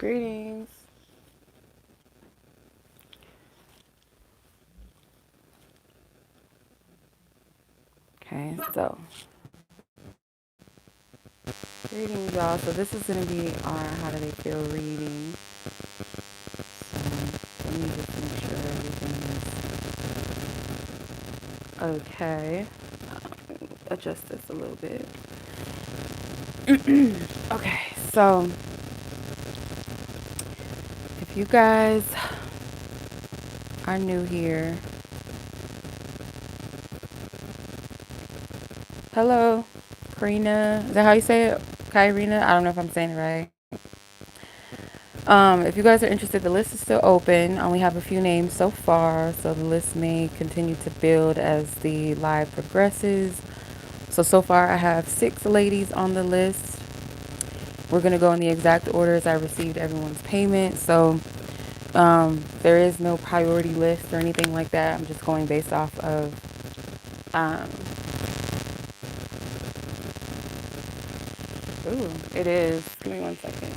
Greetings. Okay, so greetings, y'all. So this is gonna be our How Do They Feel reading. So let me just make sure everything is okay. Adjust this a little bit. Okay, so if you guys are new here, hello, Karina. Is that how you say it? Kyrina? I don't know if I'm saying it right. If you guys are interested, the list is still open. I only have a few names so far, so the list may continue to build as the live progresses. So far I have 6 ladies on the list. We're going to go in the exact order as I received everyone's payment. So there is no priority list or anything like that. I'm just going based off of ooh, it is. Give me 1 second.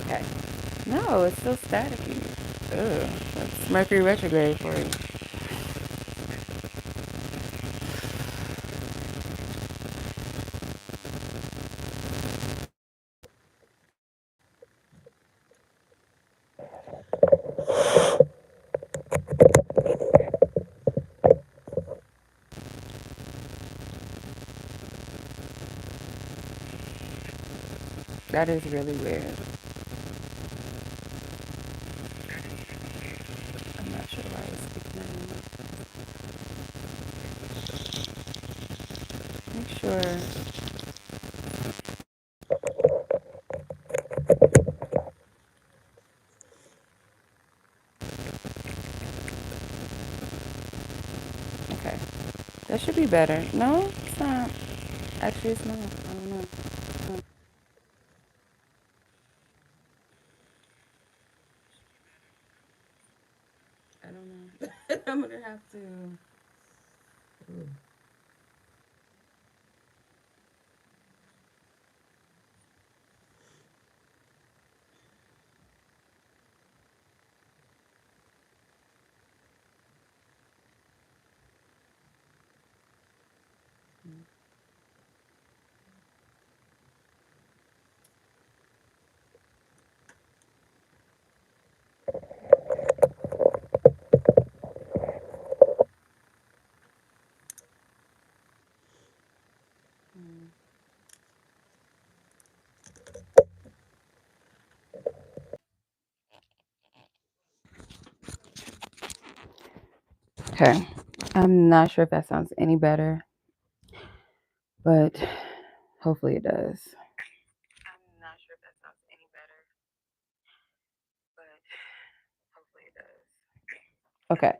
Okay. No, it's still staticky. Ugh, that's Mercury retrograde for you. That is really weird. I'm not sure why I was speaking that. Make sure. Okay. That should be better. No, it's not. Actually, it's not. I don't know. I don't know. I'm gonna have to. Ooh. Okay. I'm not sure if that sounds any better, but hopefully it does. I'm not sure if that sounds any better, but hopefully it does. Okay.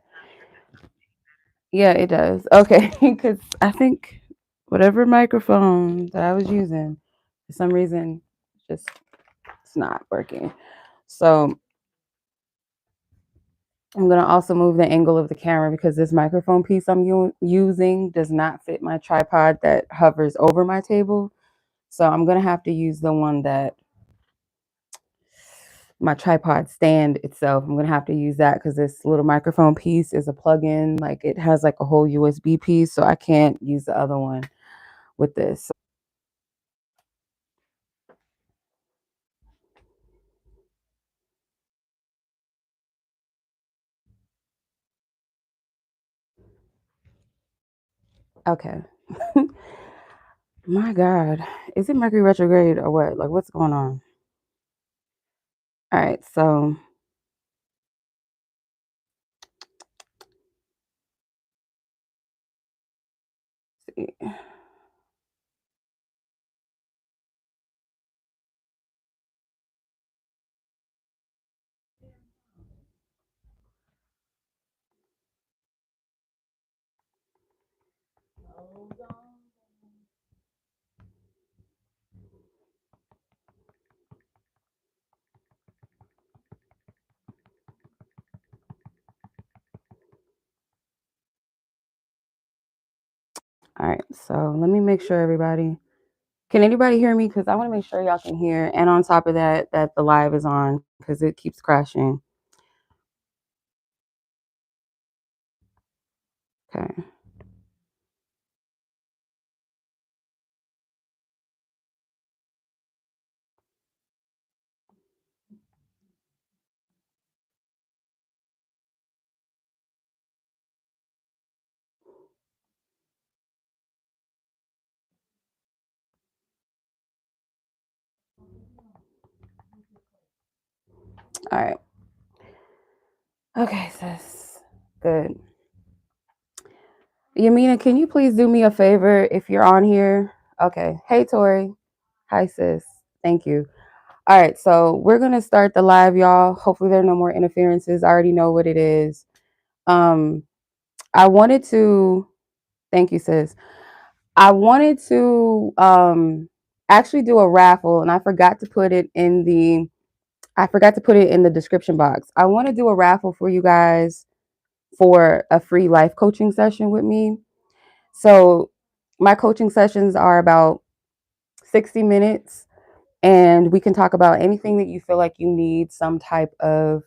Yeah, it does. Okay, because I think whatever microphone that I was using, for some reason, just it's not working. So I'm going to also move the angle of the camera because this microphone piece I'm using does not fit my tripod that hovers over my table. So I'm going to have to use the one that my tripod stand itself. I'm going to have to use that because this little microphone piece is a plug-in. Like it has like a whole USB piece. So I can't use the other one with this. Okay. My God. Is it Mercury retrograde or what? Like what's going on? All right. So let's see. All right, so let me make sure everybody, can anybody hear me? Because I want to make sure y'all can hear. And on top of that, that the live is on because it keeps crashing. Okay. All right. Okay, sis. Good. Yamina, can you please do me a favor if you're on here? Okay. Hey, Tori. Hi, sis. Thank you. All right, so we're gonna start the live, y'all. Hopefully there are no more interferences. I already know what it is. I wanted to thank you, sis. I wanted to actually do a raffle, and I forgot to put it in the description box. I want to do a raffle for you guys for a free life coaching session with me. So my coaching sessions are about 60 minutes, and we can talk about anything that you feel like you need some type of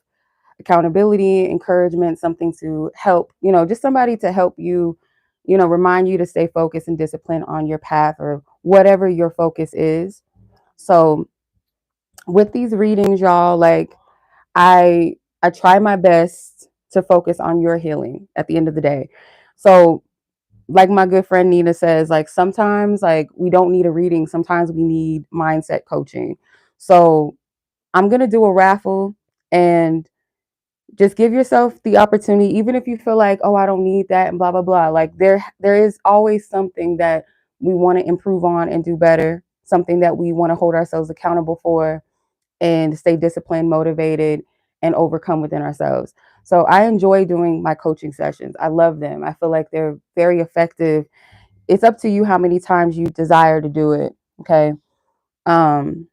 accountability, encouragement, something to help, just somebody to help you, remind you to stay focused and disciplined on your path or whatever your focus is. So with these readings, y'all, like I try my best to focus on your healing at the end of the day. So like my good friend Nina says, like sometimes like we don't need a reading, sometimes we need mindset coaching. So I'm going to do a raffle, and just give yourself the opportunity, even if you feel like, oh, I don't need that and blah, blah, blah. Like there is always something that we want to improve on and do better, something that we want to hold ourselves accountable for and stay disciplined, motivated, and overcome within ourselves. So I enjoy doing my coaching sessions. I love them. I feel like they're very effective. It's up to you how many times you desire to do it. Okay. Um,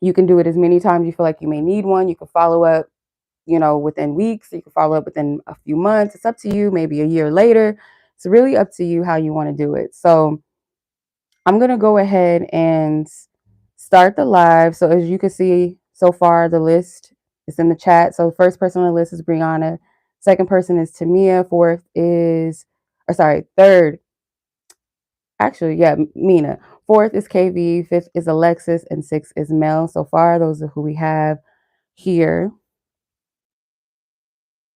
you can do it as many times you feel like you may need one. You can follow up, within weeks. You can follow up within a few months. It's up to you, maybe a year later. It's really up to you how you want to do it. So I'm going to go ahead and start the live. So as you can see so far, the list is in the chat. So the first person on the list is Breyonna. Second person is Temia. Third, actually, yeah, Minah. Fourth is KV. Fifth is Alexis. And sixth is Mel. So far, those are who we have here.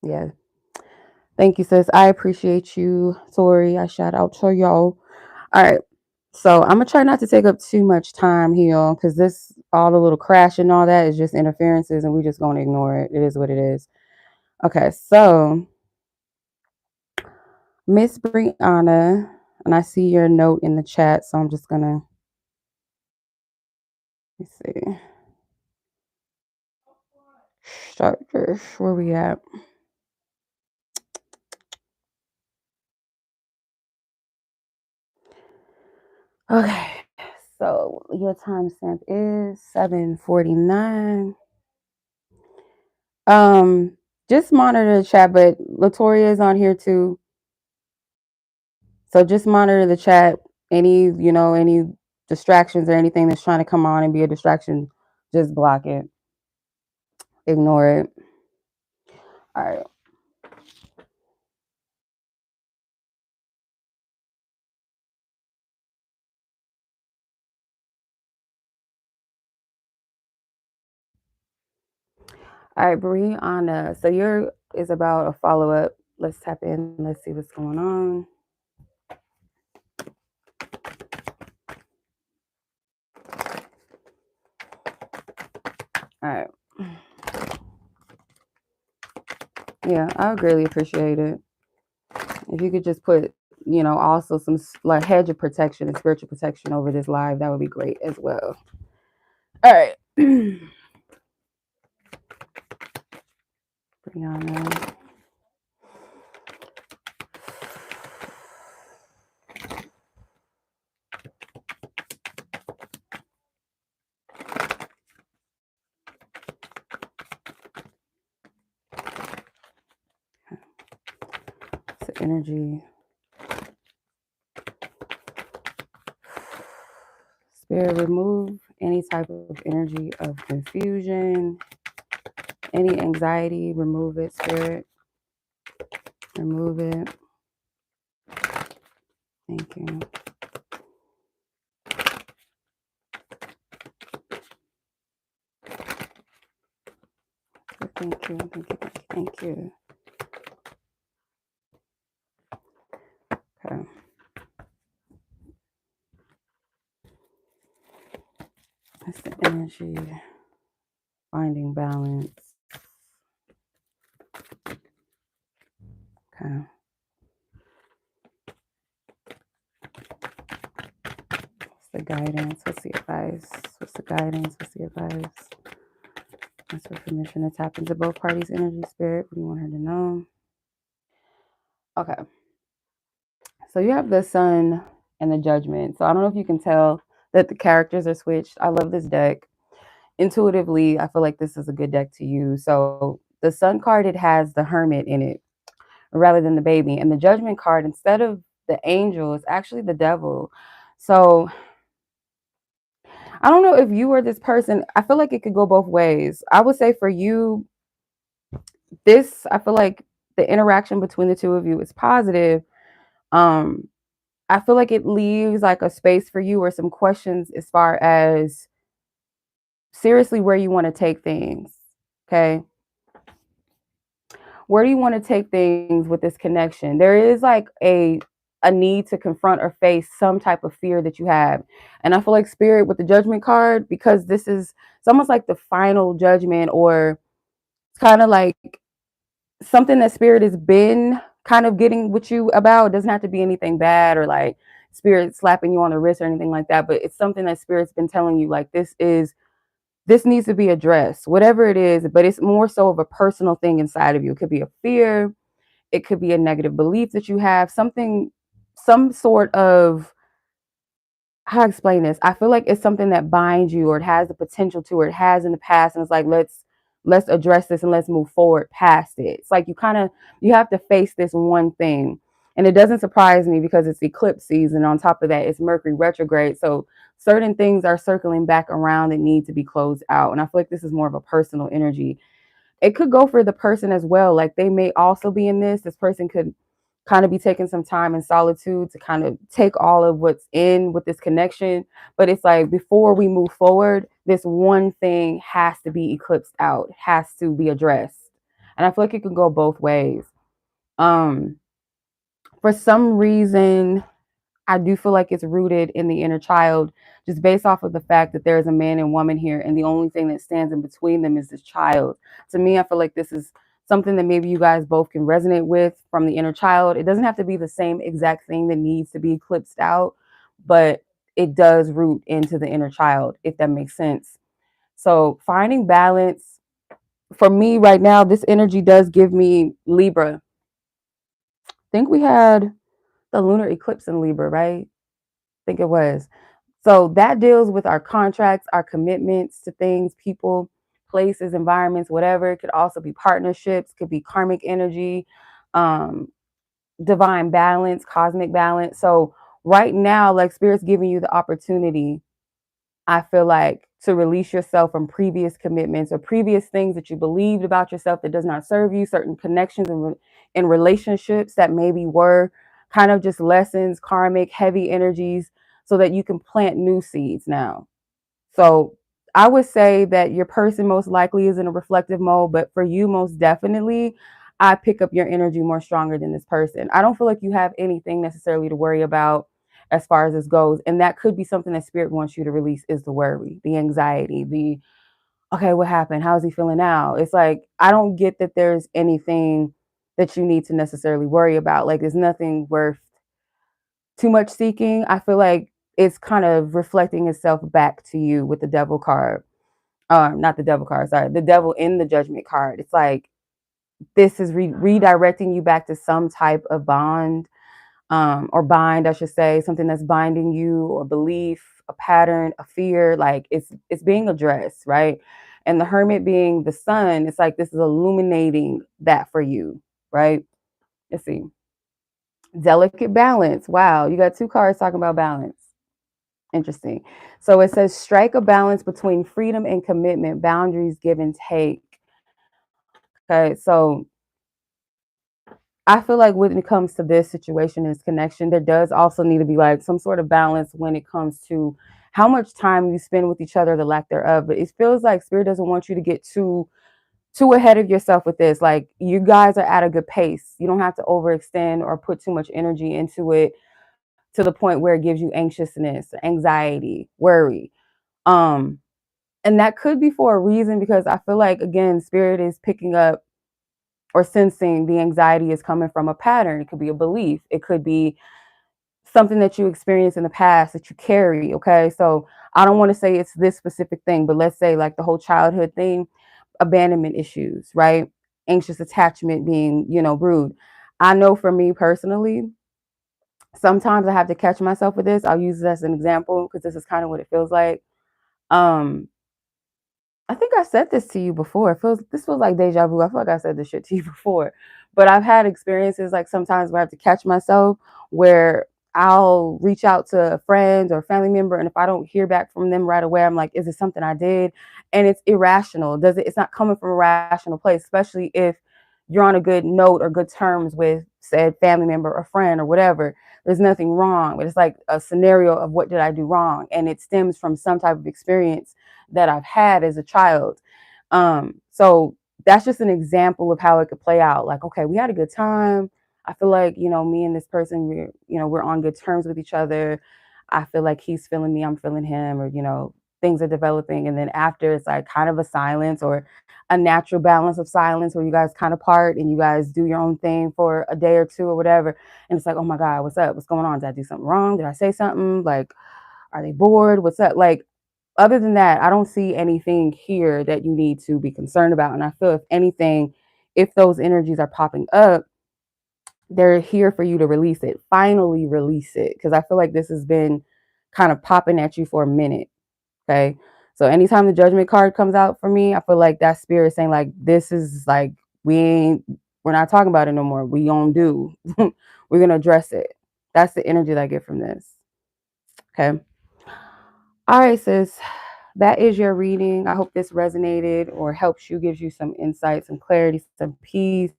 Yeah. Thank you, sis. I appreciate you, Tori. I shout out to y'all. All right. So I'm gonna try not to take up too much time here because this all the little crash and all that is just interferences, and we just gonna ignore it. It is what it is. Okay, so Miss Breyonna, and I see your note in the chat, so I'm just gonna let's see. Start this. Where we at? Okay, so your timestamp is 7:49. Just monitor the chat, but Latoria is on here too. So just monitor the chat. Any distractions or anything that's trying to come on and be a distraction, just block it. Ignore it. All right. All right, Breyonna. So your is about a follow-up. Let's tap in. Let's see what's going on. All right. Yeah, I would greatly appreciate it. If you could just put, also some like hedge of protection and spiritual protection over this live, that would be great as well. All right. Breyonna. It's energy. Spirit, remove any type of energy of confusion, any anxiety, remove it, Spirit. Remove it. Thank you. Thank you. Thank you. Thank you. Okay. That's the energy. Finding balance. Okay. What's the guidance? What's the advice? What's the guidance? What's the advice? Ask for permission to tap into both parties' energy, Spirit. What do you want her to know? Okay. So you have the Sun and the Judgment. So I don't know if you can tell that the characters are switched. I love this deck. Intuitively, I feel like this is a good deck to use. So the Sun card, it has the Hermit in it rather than the baby. And the Judgment card, instead of the angel, it's actually the devil. So I don't know if you were this person. I feel like it could go both ways. I would say for you, I feel like the interaction between the two of you is positive. I feel like it leaves like a space for you or some questions as far as seriously where you want to take things. Okay. Where do you want to take things with this connection? There is like a need to confront or face some type of fear that you have. And I feel like Spirit with the Judgment card, because it's almost like the final judgment, or it's kind of like something that Spirit has been kind of getting with you about. It doesn't have to be anything bad or like Spirit slapping you on the wrist or anything like that, but it's something that Spirit's been telling you, like, this needs to be addressed, whatever it is, but it's more so of a personal thing inside of you. It could be a fear, it could be a negative belief that you have, some sort of, how to explain this? I feel like it's something that binds you, or it has the potential to, or it has in the past, and it's like let's address this and let's move forward past it. It's like you have to face this one thing. And it doesn't surprise me because it's eclipse season. On top of that, it's Mercury retrograde. So certain things are circling back around that need to be closed out. And I feel like this is more of a personal energy. It could go for the person as well. Like they may also be in this. This person could kind of be taking some time in solitude to kind of take all of what's in with this connection. But it's like before we move forward, this one thing has to be eclipsed out, has to be addressed. And I feel like it can go both ways. Um, for some reason, I do feel like it's rooted in the inner child, just based off of the fact that there is a man and woman here, and the only thing that stands in between them is this child. To me, I feel like this is something that maybe you guys both can resonate with from the inner child. It doesn't have to be the same exact thing that needs to be eclipsed out, but it does root into the inner child, if that makes sense. So finding balance for me right now, this energy does give me Libra. I think we had the lunar eclipse in Libra, right? I think it was. So that deals with our contracts, our commitments to things, people, places, environments, whatever. It could also be partnerships, could be karmic energy, um, divine balance, cosmic balance. So right now, like Spirit's giving you the opportunity, I feel like, to release yourself from previous commitments or previous things that you believed about yourself that does not serve you, certain connections and relationships that maybe were kind of just lessons, karmic, heavy energies, so that you can plant new seeds now. So I would say that your person most likely is in a reflective mode, but for you, most definitely, I pick up your energy more stronger than this person. I don't feel like you have anything necessarily to worry about as far as this goes. And that could be something that Spirit wants you to release, is the worry, the anxiety, okay, what happened? How is he feeling now? It's like, I don't get that there's anything that you need to necessarily worry about. Like, there's nothing worth too much seeking. I feel like it's kind of reflecting itself back to you with the devil card. Not the devil card, sorry, the devil in the judgment card. It's like this is redirecting you back to some type of bond, or bind, I should say, something that's binding you, or belief, a pattern, a fear. Like it's being addressed, right? And the hermit being the sun, it's like this is illuminating that for you, right? Let's see. Delicate balance. Wow, you got two cards talking about balance. Interesting. So it says strike a balance between freedom and commitment, boundaries, give and take. Okay, so I feel like when it comes to this situation, this connection, there does also need to be like some sort of balance when it comes to how much time you spend with each other, the lack thereof. But it feels like spirit doesn't want you to get too ahead of yourself with this. Like you guys are at a good pace. You don't have to overextend or put too much energy into it to the point where it gives you anxiousness, anxiety, worry. Um, and that could be for a reason because I feel like again, spirit is picking up or sensing the anxiety is coming from a pattern. It could be a belief. It could be something that you experienced in the past that you carry. Okay. So I don't want to say it's this specific thing, but let's say like the whole childhood thing, abandonment issues, right? Anxious attachment being, rude. I know for me personally, sometimes I have to catch myself with this. I'll use this as an example because this is kind of what it feels like. Um, I think I said this to you before. This feels like deja vu. I feel like I said this shit to you before. But I've had experiences like sometimes where I have to catch myself where I'll reach out to a friend or a family member, and if I don't hear back from them right away, I'm like, is it something I did? And it's irrational. It's not coming from a rational place, especially if you're on a good note or good terms with said family member or friend or whatever. There's nothing wrong. But it's like a scenario of what did I do wrong? And it stems from some type of experience that I've had as a child. So that's just an example of how it could play out. Like, okay, we had a good time. I feel like, me and this person, we're on good terms with each other. I feel like he's feeling me, I'm feeling him, or, things are developing. And then after it's like kind of a silence or a natural balance of silence where you guys kind of part and you guys do your own thing for a day or two or whatever. And it's like, oh my God, what's up? What's going on? Did I do something wrong? Did I say something? Like, are they bored? What's up? Like, other than that, I don't see anything here that you need to be concerned about. And I feel if anything, if those energies are popping up, they're here for you to release it. Finally release it. Because I feel like this has been kind of popping at you for a minute. Okay. So anytime the judgment card comes out for me, I feel like that spirit saying like, this is like, we're not talking about it no more. We gonna do, we're gonna address it. That's the energy that I get from this. Okay. All right, sis. That is your reading. I hope this resonated or helps you, gives you some insight, some clarity, some peace.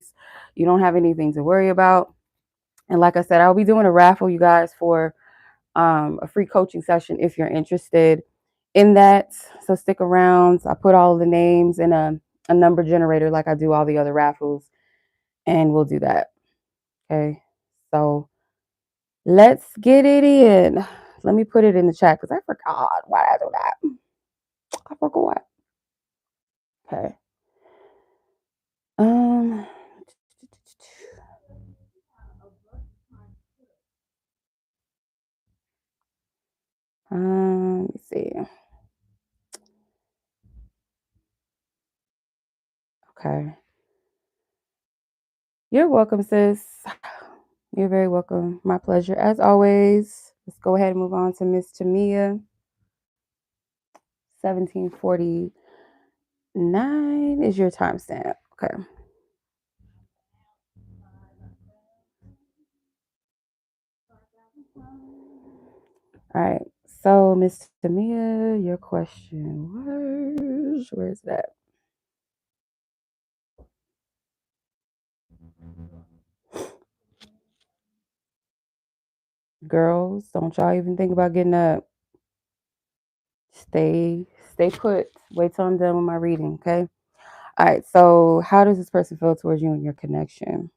You don't have anything to worry about. And like I said, I'll be doing a raffle, you guys, for a free coaching session if you're interested in that. So stick around. I put all the names in a number generator like I do all the other raffles, and we'll do that. Okay. So let's get it in. Let me put it in the chat because I forgot why I do that. I forgot. Okay. Um, let's see. Okay. You're welcome, sis. You're very welcome. My pleasure. As always, let's go ahead and move on to Miss Temia. 1749 is your timestamp. Okay. All right. So, Miss Temia, your question was, where's that? Girls, don't y'all even think about getting up. Stay put. Wait till I'm done with my reading, okay? All right. So, how does this person feel towards you and your connection?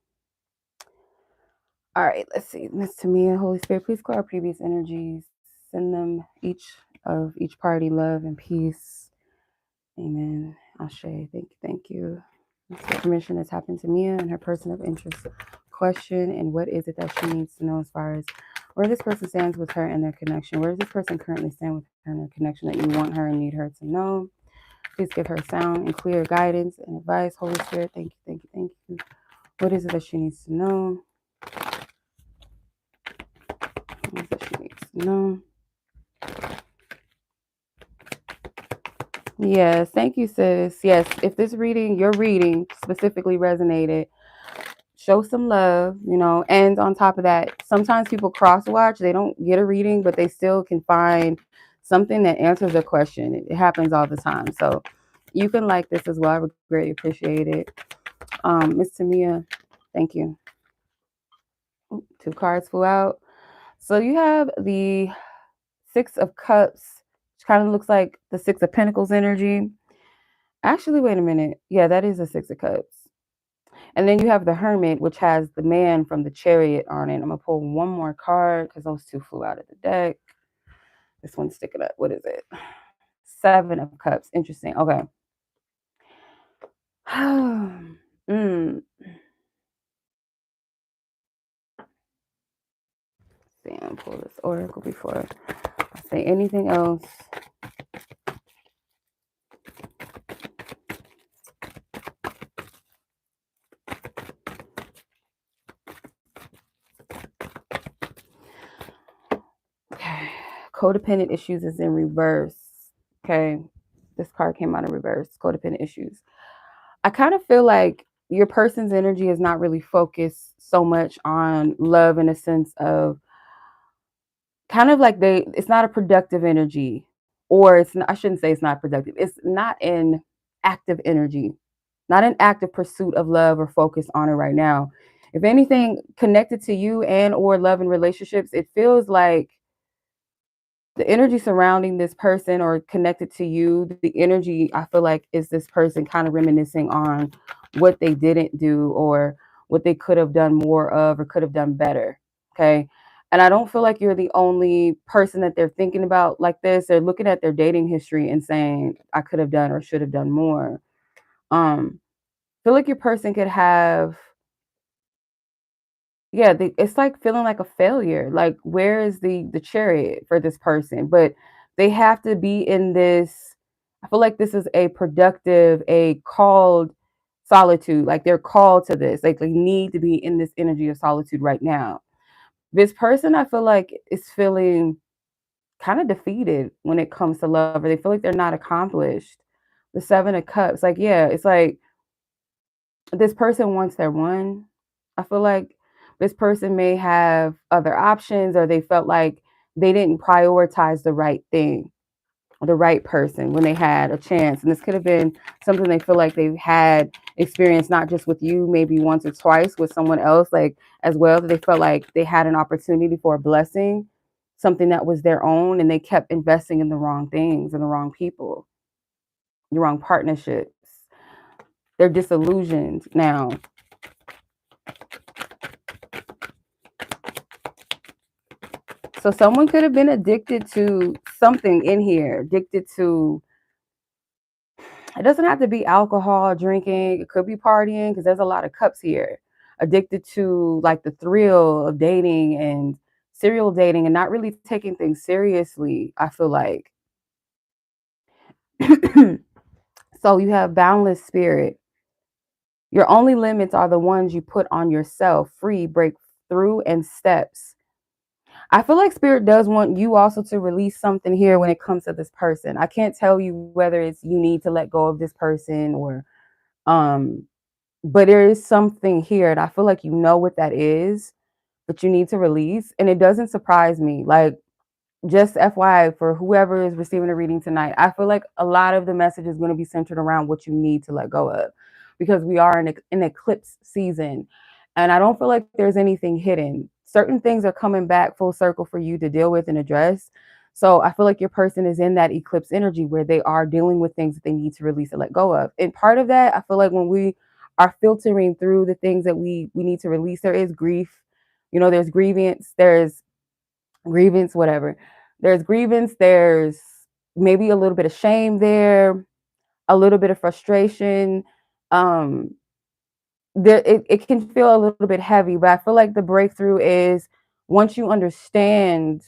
All right, let's see. Miss Temia, Holy Spirit, please clear our previous energies. Send them each party love and peace. Amen. 𝗟𝑐𝘃𝗿. Thank you. Let's get permission to tap into Mia and her person of interest question. And what is it that she needs to know as far as where this person stands with her and their connection? Where does this person currently stand with her and their connection that you want her and need her to know? Please give her sound and clear guidance and advice. Holy Spirit, thank you. What is it that she needs to know? That she needs to know. Yes, thank you, sis. Yes, if your reading specifically resonated, show some love, and on top of that, sometimes people cross watch, they don't get a reading, but they still can find something that answers their question. It happens all the time. So you can like this as well. I would greatly appreciate it. Miss Temia, thank you. Ooh, 2 cards flew out. So you have the 6 of Cups, which kind of looks like the 6 of Pentacles energy. Actually, wait a minute. Yeah, that is a 6 of Cups. And then you have the Hermit, which has the man from the Chariot on it. I'm going to pull one more card because those 2 flew out of the deck. This one's sticking up. What is it? 7 of Cups. Interesting. Okay. mm. See, I'm pull this oracle before I say anything else. Okay. Codependent issues is in reverse. Okay. This card came out in reverse. Codependent issues. I kind of feel like your person's energy is not really focused so much on love in a sense of kind of like it's not a productive energy, or it's not, I shouldn't say it's not productive. It's not an active energy, not an active pursuit of love or focus on it right now. If anything connected to you and or love and relationships, it feels like the energy surrounding this person or connected to you, the energy I feel like is this person kind of reminiscing on what they didn't do or what they could have done more of or could have done better. Okay. And I don't feel like you're the only person that they're thinking about like this. They're looking at their dating history and saying, I could have done or should have done more. Feel like your person could have, yeah, it's like feeling like a failure. Like, where is the chariot for this person? But they have to be in this. I feel like this is a productive, a called solitude. Like they're called to this. Like they need to be in this energy of solitude right now. This person, I feel like, is feeling kind of defeated when it comes to love, or they feel like they're not accomplished. The 7 of Cups, like, yeah, it's like this person wants their one. I feel like this person may have other options, or they felt like they didn't prioritize the right thing or the right person when they had a chance. And this could have been something they feel like they've had experience, not just with you, maybe once or twice with someone else, like as well, that they felt like they had an opportunity for a blessing, something that was their own, and they kept investing in the wrong things and the wrong people, the wrong partnerships. They're disillusioned now. So someone could have been addicted to something in here, addicted to, it doesn't have to be alcohol, drinking, it could be partying, because there's a lot of cups here. Addicted to like the thrill of dating and serial dating and not really taking things seriously, I feel like. So you have boundless spirit. Your only limits are the ones you put on yourself. Free, breakthrough, and steps. I feel like spirit does want you also to release something here when it comes to this person. I can't tell you whether it's you need to let go of this person or um but there is something here and I feel like you know what that is, but you need to release, and it doesn't surprise me. Like, just FYI for whoever is receiving a reading tonight, I feel like a lot of the message is going to be centered around what you need to let go of, because we are in an eclipse season, and I don't feel like there's anything hidden. Certain things are coming back full circle for you to deal with and address. So I feel like your person is in that eclipse energy where they are dealing with things that they need to release and let go of. And part of that, I feel like when we are filtering through the things that we need to release, there is grief. There's grievance, whatever. There's grievance, there's maybe a little bit of shame there, a little bit of frustration. Um, it can feel a little bit heavy, but I feel like the breakthrough is once you understand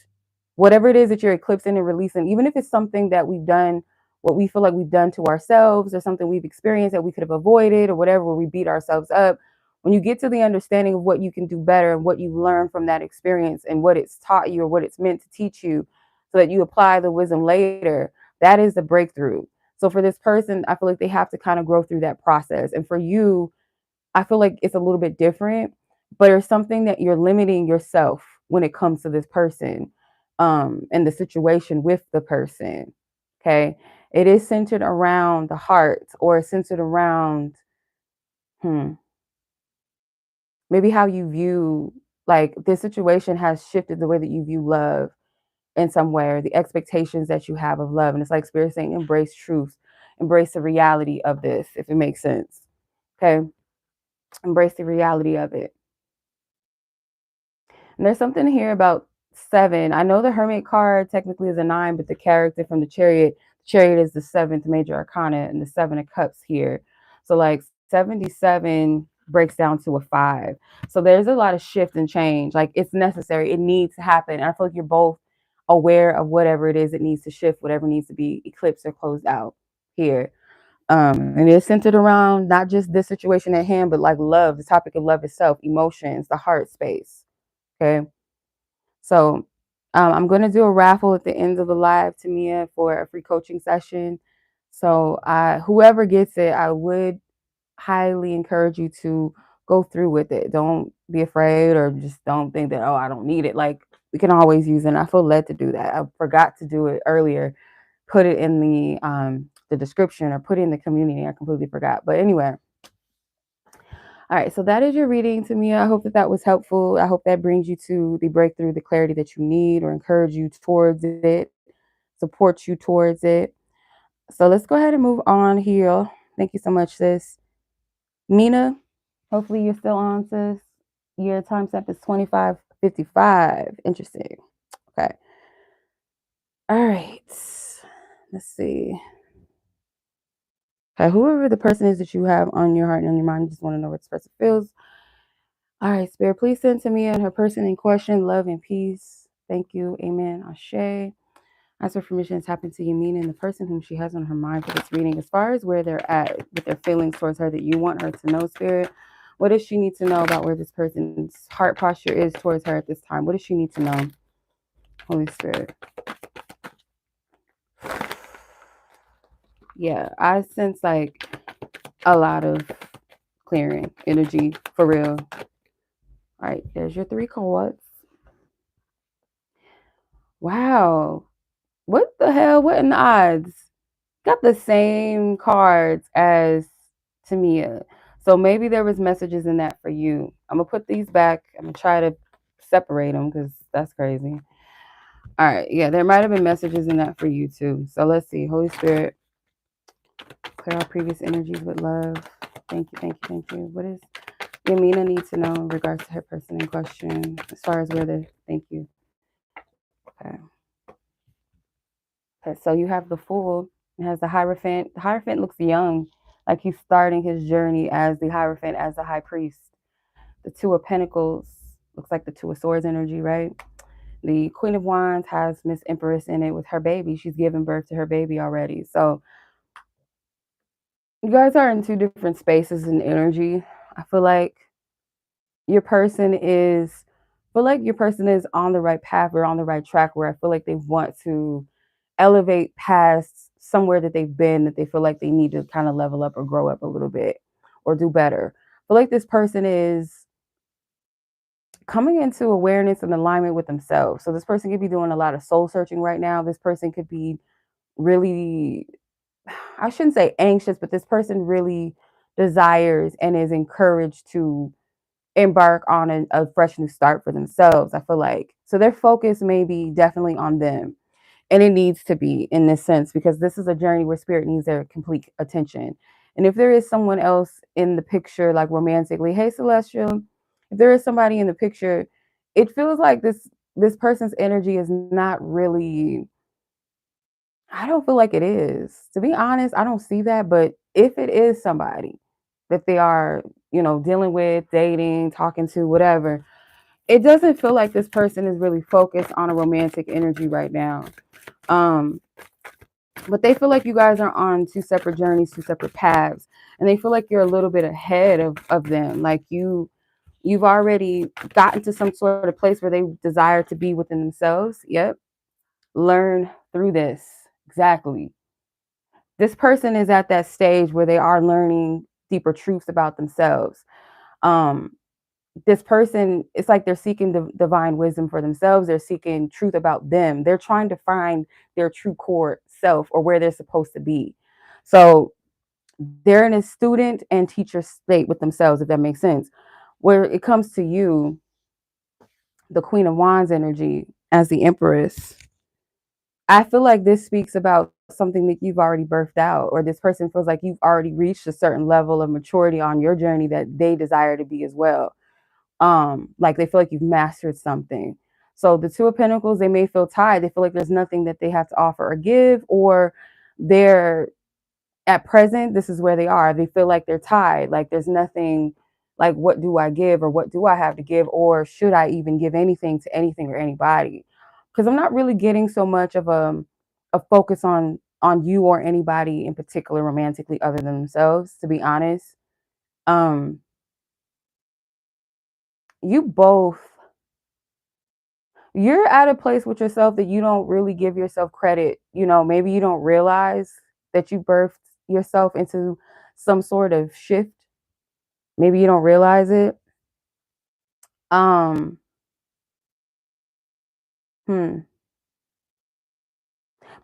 whatever it is that you're eclipsing and releasing, even if it's something that we've done, what we feel like we've done to ourselves, or something we've experienced that we could have avoided, or whatever, where we beat ourselves up. When you get to the understanding of what you can do better and what you learn from that experience and what it's taught you or what it's meant to teach you, so that you apply the wisdom later, that is the breakthrough. So for this person, I feel like they have to kind of grow through that process. And for you, I feel like it's a little bit different, but there's something that you're limiting yourself when it comes to this person, and the situation with the person. Okay. It is centered around the heart, or centered around hmm, maybe how you view, like, this situation has shifted the way that you view love in some way, or the expectations that you have of love. And it's like Spirit saying, embrace truth, embrace the reality of this, if it makes sense. Okay. Embrace the reality of it. And there's something here about 7. I know the Hermit card technically is a 9, but the character from the Chariot is the 7th major arcana, and the 7 of Cups here. So like 77 breaks down to a 5. So there's a lot of shift and change. Like, it's necessary. It needs to happen. And I feel like you're both aware of whatever it is that needs to shift, whatever needs to be eclipsed or closed out here. And it's centered around not just this situation at hand, but like love, the topic of love itself, emotions, the heart space. Okay. So I'm going to do a raffle at the end of the live, Temia, for a free coaching session. So whoever gets it, I would highly encourage you to go through with it. Don't be afraid, or just don't think that, oh, I don't need it. Like, we can always use it. And I feel led to do that. I forgot to do it earlier. Put it in the description, or put it in the community. I completely forgot. But anyway. All right, so that is your reading, Temia. I hope that that was helpful. I hope that brings you to the breakthrough, the clarity that you need, or encourage you towards it, support you towards it. So let's go ahead and move on here. Thank you so much, sis. Minah, hopefully you're still on, sis. Your time step is 25:55. Interesting. Okay. All right. Let's see. Okay, whoever the person is that you have on your heart and on your mind, you just want to know what this person feels. All right, Spirit, please send to me and her person in question love and peace. Thank you. Amen. Ashe. Ask for permission to tap into Yamina and the person whom she has on her mind for this reading. As far as where they're at with their feelings towards her that you want her to know, Spirit, what does she need to know about where this person's heart posture is towards her at this time? What does she need to know? Holy Spirit. Yeah, I sense like a lot of clearing energy for real. All right, there's your 3 cards. Wow. What the hell? What in the odds? Got the same cards as Temia. So maybe there was messages in that for you. I'm gonna put these back. I'm gonna try to separate them because that's crazy. All right, yeah, there might have been messages in that for you too. So let's see. Holy Spirit, clear our previous energies with love. Thank you, thank you, thank you. What is Yamina need to know in regards to her person in question, as far as where they're, thank you. Okay. Okay, so you have the Fool. It has the Hierophant. The Hierophant looks young, like he's starting his journey as the Hierophant, as the High Priest. The Two of Pentacles looks like the Two of Swords energy, right? The Queen of Wands has Miss Empress in it with her baby. She's given birth to her baby already. So you guys are in 2 different spaces in energy. I feel like your person is, on the right path, or on the right track, where I feel like they want to elevate past somewhere that they've been, that they feel like they need to kind of level up or grow up a little bit or do better. I feel like this person is coming into awareness and alignment with themselves. So this person could be doing a lot of soul searching right now. This person could be really, I shouldn't say anxious, but this person really desires and is encouraged to embark on a fresh new start for themselves. I feel like, so their focus may be definitely on them. And it needs to be in this sense, because this is a journey where spirit needs their complete attention. And if there is someone else in the picture, like romantically, hey Celestial, if there is somebody in the picture, it feels like this person's energy is not really, I don't feel like it is. To be honest, I don't see that. But if it is somebody that they are, dealing with, dating, talking to, whatever, it doesn't feel like this person is really focused on a romantic energy right now. But they feel like you guys are on 2 separate journeys, 2 separate paths, and they feel like you're a little bit ahead of them. Like you've already gotten to some sort of place where they desire to be within themselves. Yep. Learn through this. Exactly. This person is at that stage where they are learning deeper truths about themselves. Um, this person, it's like they're seeking divine wisdom for themselves. They're seeking truth about them. They're trying to find their true core self or where they're supposed to be. So they're in a student and teacher state with themselves, if that makes sense. Where it comes to you, the Queen of Wands energy as the Empress, I feel like this speaks about something that you've already birthed out, or this person feels like you've already reached a certain level of maturity on your journey that they desire to be as well. Like they feel like you've mastered something. So the Two of Pentacles, they may feel tied. They feel like there's nothing that they have to offer or give, or they're at present, this is where they are. They feel like they're tied. Like there's nothing, like what do I give or what do I have to give, or should I even give anything to anything or anybody? Because I'm not really getting so much of a focus on you or anybody in particular romantically other than themselves, to be honest. Um, you both, you're at a place with yourself that you don't really give yourself credit. You know, maybe you don't realize that you birthed yourself into some sort of shift. Maybe you don't realize it. Um, hmm.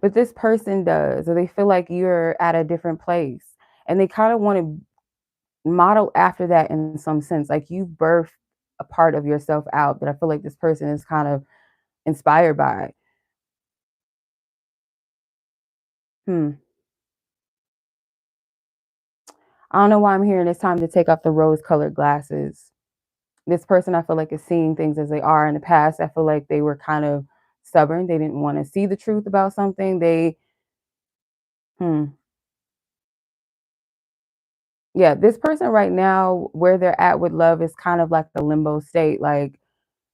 But this person does, or they feel like you're at a different place. And they kind of want to model after that in some sense. Like you've birthed a part of yourself out that I feel like this person is kind of inspired by. Hmm. I don't know why I'm hearing it's time to take off the rose colored glasses. This person I feel like is seeing things as they are. In the past, I feel like they were kind of stubborn. They didn't want to see the truth about something. Hmm. Yeah, this person right now, where they're at with love is kind of like the limbo state. Like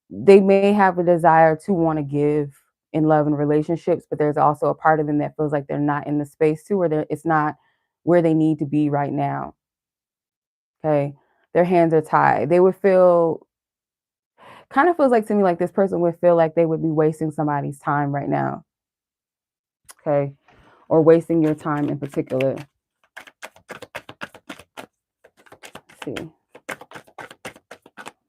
they may have a desire to want to give in love and relationships, but there's also a part of them that feels like they're not in the space to, or it's not where they need to be right now. Okay. Their hands are tied. They would feel, kind of feels like to me like this person would feel like they would be wasting somebody's time right now. Okay. Or wasting your time in particular. Let's see.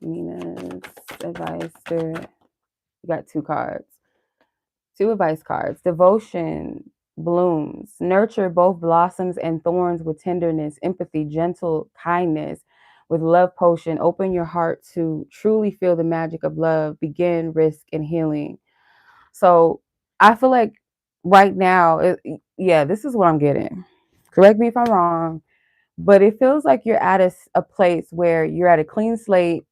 Mina's advice there. You got two cards. Two advice cards. Devotion blooms. Nurture both blossoms and thorns with tenderness, empathy, gentle kindness. With love potion, open your heart to truly feel the magic of love. Begin, risk, and healing. So I feel like right now, yeah, this is what I'm getting. Correct me if I'm wrong, but it feels like you're at a place where you're at a clean slate.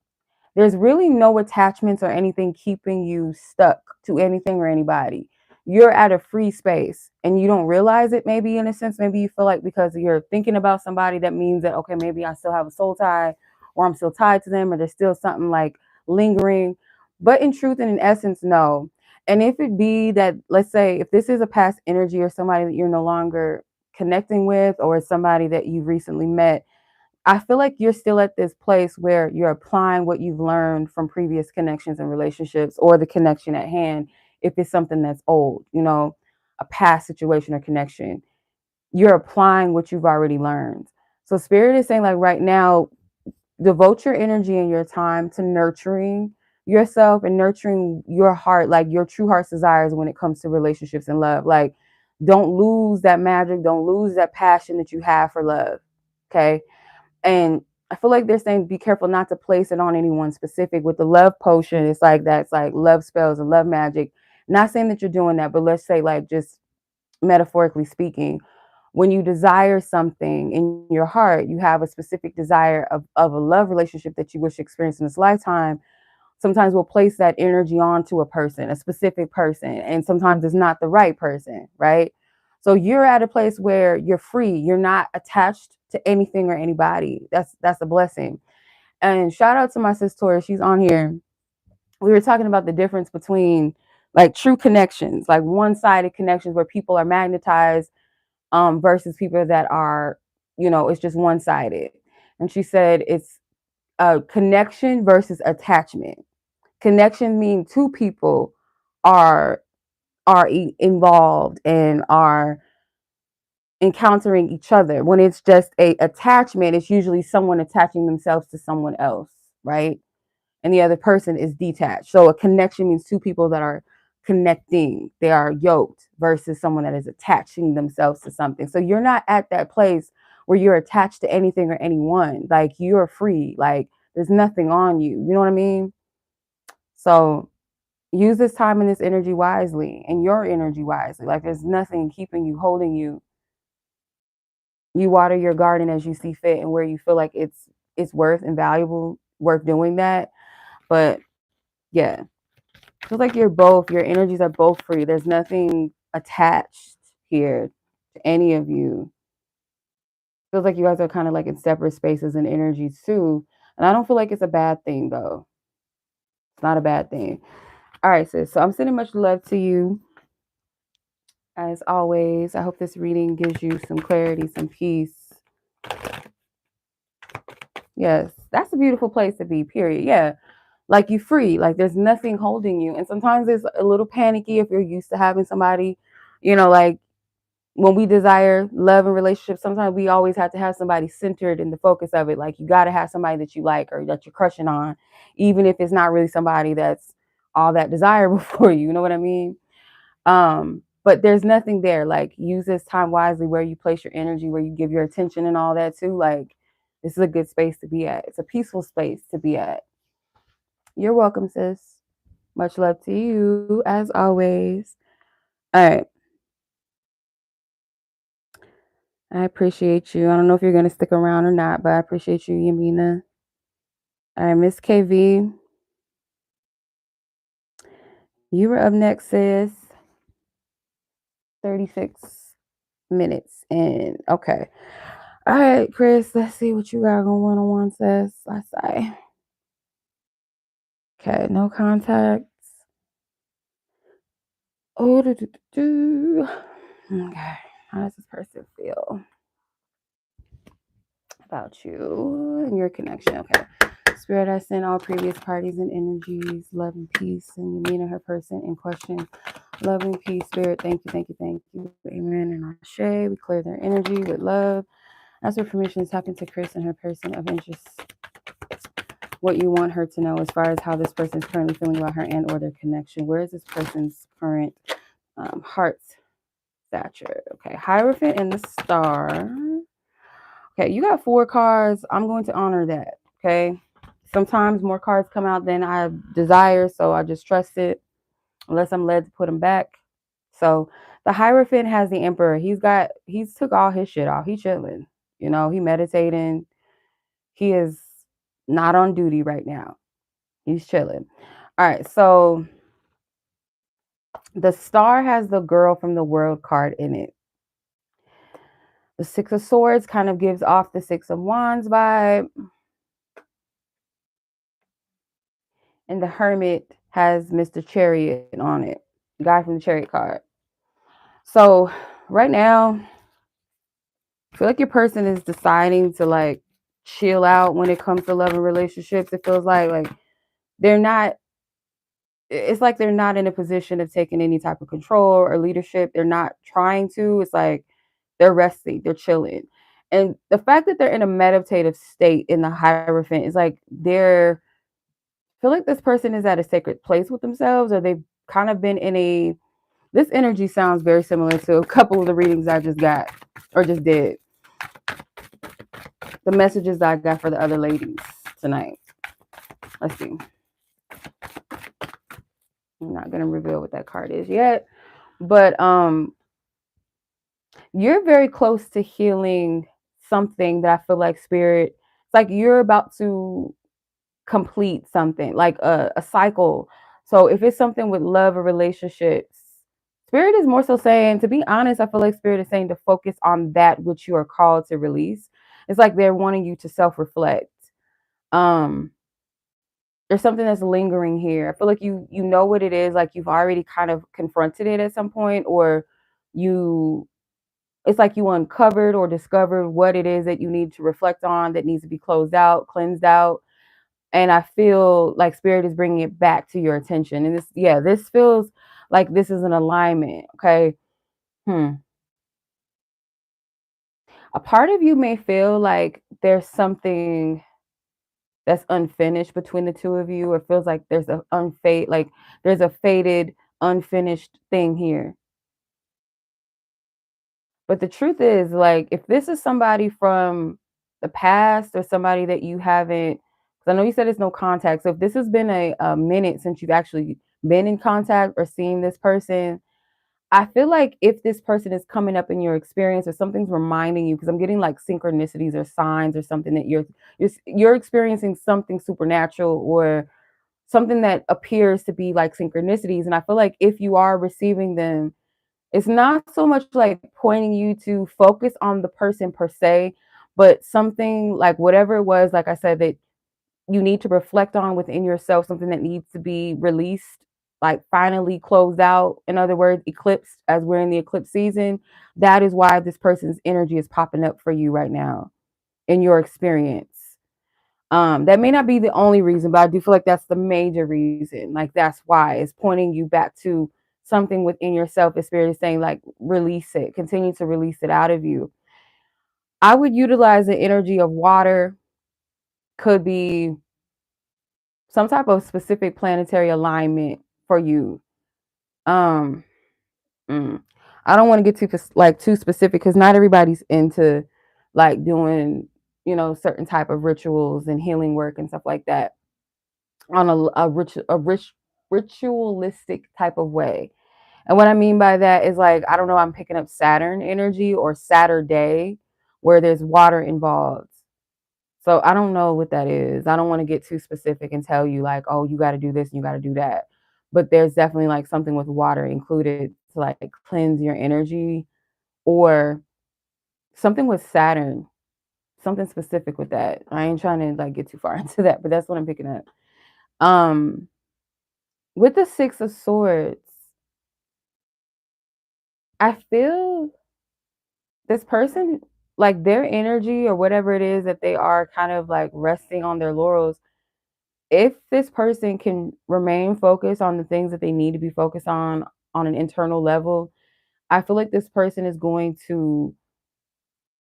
There's really no attachments or anything keeping you stuck to anything or anybody. You're at a free space and you don't realize it, maybe in a sense. Maybe you feel like because you're thinking about somebody, that means that, okay, maybe I still have a soul tie, or I'm still tied to them, or there's still something like lingering. But in truth and in essence, no. And if it be that, let's say, if this is a past energy or somebody that you're no longer connecting with, or somebody that you recently met, I feel like you're still at this place where you're applying what you've learned from previous connections and relationships, or the connection at hand. If it's something that's old, you know, a past situation or connection, you're applying what you've already learned. So spirit is saying like right now, devote your energy and your time to nurturing yourself and nurturing your heart, like your true heart's desires when it comes to relationships and love. Like don't lose that magic, don't lose that passion that you have for love. Okay. And I feel like they're saying be careful not to place it on anyone specific. With the love potion, it's like that's like love spells and love magic. Not saying that you're doing that, but let's say like just metaphorically speaking, when you desire something in your heart, you have a specific desire of a love relationship that you wish to experience in this lifetime. Sometimes we'll place that energy onto a person, a specific person, and sometimes it's not the right person, right? So you're at a place where you're free. You're not attached to anything or anybody. That's a blessing. And shout out to my sister, she's on here. We were talking about the difference between like true connections, like one-sided connections where people are magnetized, versus people that are, you know, it's just one-sided. And she said it's a connection versus attachment. Connection mean two people are involved and are encountering each other. When it's just a attachment, it's usually someone attaching themselves to someone else, right? And the other person is detached. So a connection means two people that are connecting, they are yoked, versus someone that is attaching themselves to something. So you're not at that place where you're attached to anything or anyone. Like, you're free. Like, there's nothing on you. You know what I mean? So use this time and this energy wisely, and your energy wisely. Like, there's nothing keeping you, holding you. You water your garden as you see fit and where you feel like it's worth and valuable, worth doing that. But yeah, feels like your energies are both free. There's nothing attached here to any of you. Feels like you guys are kind of like in separate spaces and energies too. And I don't feel like it's a bad thing though. It's not a bad thing. All right, sis. So I'm sending much love to you. As always, I hope this reading gives you some clarity, some peace. Yes, that's a beautiful place to be, period. Yeah. Like, you free. Like, there's nothing holding you. And sometimes it's a little panicky if you're used to having somebody, like, when we desire love and relationships, sometimes we always have to have somebody centered in the focus of it. Like, you got to have somebody that you like or that you're crushing on, even if it's not really somebody that's all that desirable for you. You know what I mean? But there's nothing there. Like, use this time wisely, where you place your energy, where you give your attention and all that too. Like, this is a good space to be at. It's a peaceful space to be at. You're welcome, sis. Much love to you, as always. All right. I appreciate you. I don't know if you're going to stick around or not, but I appreciate you, Yamina. All right, Miss KV. You were up next, sis. 36 minutes in. Okay. All right, Chris, let's see what you got going on, sis. I say. Okay, no contacts. Oh, okay. How does this person feel about you and your connection? Okay. Spirit, I send all previous parties and energies, love and peace, and Yamina, her person in question. Love and peace, Spirit. Thank you, thank you, thank you. Amen and 𝒟𝒃. We clear their energy with love. Ask for permission to tap into Chris and her person of interest. What you want her to know as far as how this person is currently feeling about her and or their connection. Where is this person's current heart stature? Okay, Hierophant and the Star. Okay, you got 4 cards. I'm going to honor that. Okay. Sometimes more cards come out than I desire, so I just trust it unless I'm led to put them back. So the Hierophant has the Emperor. He's took all his shit off. He's chilling. He meditating. He is not on duty right now. He's chilling. All right, so the Star has the Girl from the World card in it. The 6 of Swords kind of gives off the 6 of Wands vibe. And the Hermit has Mr. Chariot on it. The guy from the Chariot card. So right now, I feel like your person is deciding to like chill out when it comes to love and relationships. It feels like they're not, it's like they're not in a position of taking any type of control or leadership. They're not trying to. It's like they're resting, they're chilling. And the fact that they're in a meditative state in the Hierophant is like I feel like this person is at a sacred place with themselves, or they've kind of been in a, this energy sounds very similar to a couple of the readings I just got or just did. The messages that I got for the other ladies tonight. Let's see. I'm not going to reveal what that card is yet, but you're very close to healing something that I feel like Spirit, it's like you're about to complete something, like a cycle. So if it's something with love or relationships, Spirit is more so saying, to be honest, I feel like Spirit is saying to focus on that which you are called to release. It's like they're wanting you to self-reflect. There's something that's lingering here. I feel like you know what it is, like you've already kind of confronted it at some point, or it's like you uncovered or discovered what it is that you need to reflect on, that needs to be closed out, cleansed out. And I feel like Spirit is bringing it back to your attention. And this feels like this is an alignment. Okay. A part of you may feel like there's something that's unfinished between the two of you, or feels like there's a like there's a faded, unfinished thing here. But the truth is, like, if this is somebody from the past or somebody that you haven't, because I know you said it's no contact. So if this has been a minute since you've actually been in contact or seen this person, I feel like if this person is coming up in your experience or something's reminding you, because I'm getting like synchronicities or signs or something that you're experiencing something supernatural or something that appears to be like synchronicities. And I feel like if you are receiving them, it's not so much like pointing you to focus on the person per se, but something like whatever it was, like I said, that you need to reflect on within yourself, something that needs to be released, like finally closed out. In other words, eclipsed, as we're in the eclipse season. That is why this person's energy is popping up for you right now in your experience. That may not be the only reason, but I do feel like that's the major reason. Like that's why it's pointing you back to something within yourself. The spirit is saying, like, release it, continue to release it out of you. I would utilize the energy of water, could be some type of specific planetary alignment for you. Um, I don't want to get too specific because not everybody's into like doing certain type of rituals and healing work and stuff like that on a ritualistic type of way. And what I mean by that is, like, I don't know, I'm picking up Saturn energy or Saturday where there's water involved. So I don't know what that is. I don't want to get too specific and tell you like, oh, you got to do this and you got to do that. But there's definitely like something with water included to like cleanse your energy, or something with Saturn, something specific with that. I ain't trying to like get too far into that, but that's what I'm picking up. Um, with the Six of Swords, I feel this person, like their energy or whatever it is that they are kind of like resting on their laurels. If this person can remain focused on the things that they need to be focused on an internal level, I feel like this person is going to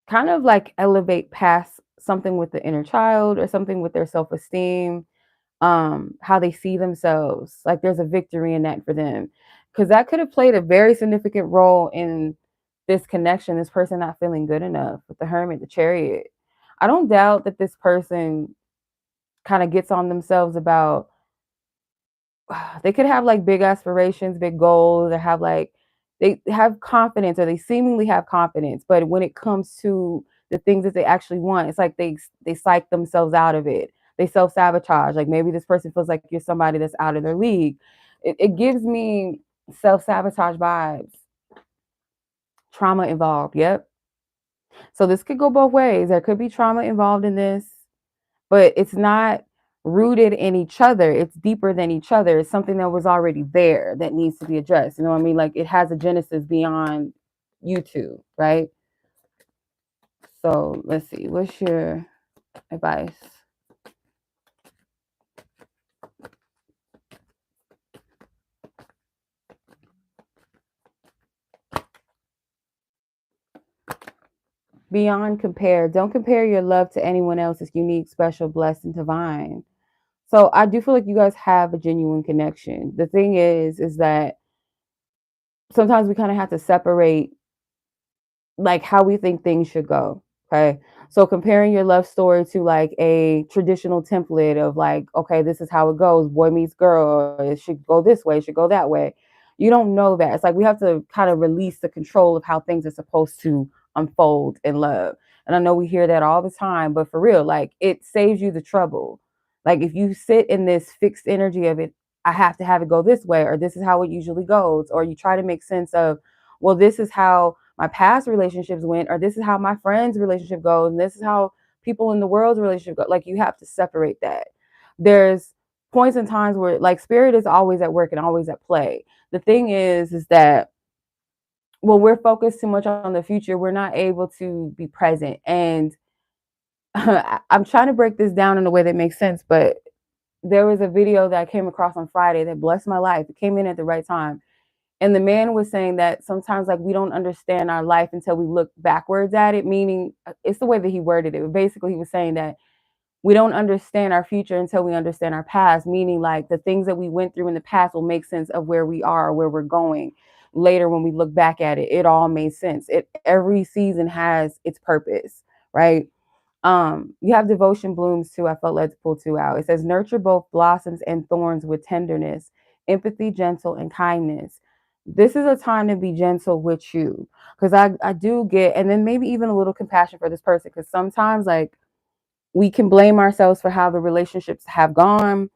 kind of like elevate past something with the inner child or something with their self-esteem, how they see themselves. Like there's a victory in that for them. Because that could have played a very significant role in this connection, this person not feeling good enough with the Hermit, the Chariot. I don't doubt that this person kind of gets on themselves about, they could have like big aspirations, big goals, or have like they have confidence or they seemingly have confidence, but when it comes to the things that they actually want, it's like they psych themselves out of it. They self-sabotage. Like maybe this person feels like you're somebody that's out of their league. It gives me self-sabotage vibes. Trauma involved. Yep. So this could go both ways. There could be trauma involved in this, but it's not rooted in each other. It's deeper than each other. It's something that was already there that needs to be addressed. You know what I mean? Like it has a genesis beyond you two, right? So let's see. What's your advice? Beyond compare. Don't compare your love to anyone else's unique, special, blessed, and divine. So I do feel like you guys have a genuine connection. The thing is that sometimes we kind of have to separate like how we think things should go. Okay. So comparing your love story to like a traditional template of like, okay, this is how it goes. Boy meets girl. It should go this way. It should go that way. You don't know that. It's like we have to kind of release the control of how things are supposed to unfold in love. And I know we hear that all the time, but for real, like it saves you the trouble. Like if you sit in this fixed energy of it, I have to have it go this way, or this is how it usually goes, or you try to make sense of, well, this is how my past relationships went, or this is how my friend's relationship goes, and this is how people in the world's relationship go. Like you have to separate that. There's points and times where like spirit is always at work and always at play. The thing is that when we're focused too much on the future, we're not able to be present. And I'm trying to break this down in a way that makes sense, but there was a video that I came across on Friday that blessed my life. It came in at the right time. And the man was saying that sometimes like we don't understand our life until we look backwards at it, meaning it's the way that he worded it. But basically, he was saying that we don't understand our future until we understand our past, meaning like the things that we went through in the past will make sense of where we are or where we're going later when we look back at it. It all made sense. Every season has its purpose, right? You have devotion blooms too. I felt led to pull two out. It says nurture both blossoms and thorns with tenderness, empathy, gentle, and kindness. This is a time to be gentle with you, because I do get, and then maybe even a little compassion for this person, because sometimes like we can blame ourselves for how the relationships have gone.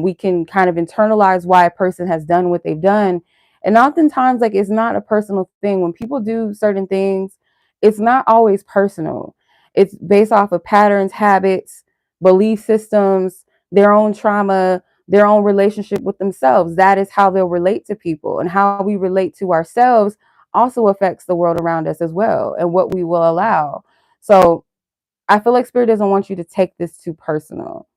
We can kind of internalize why a person has done what they've done. And oftentimes, like, it's not a personal thing. When people do certain things, it's not always personal. It's based off of patterns, habits, belief systems, their own trauma, their own relationship with themselves. That is how they'll relate to people. And how we relate to ourselves also affects the world around us as well, and what we will allow. So I feel like spirit doesn't want you to take this too personal.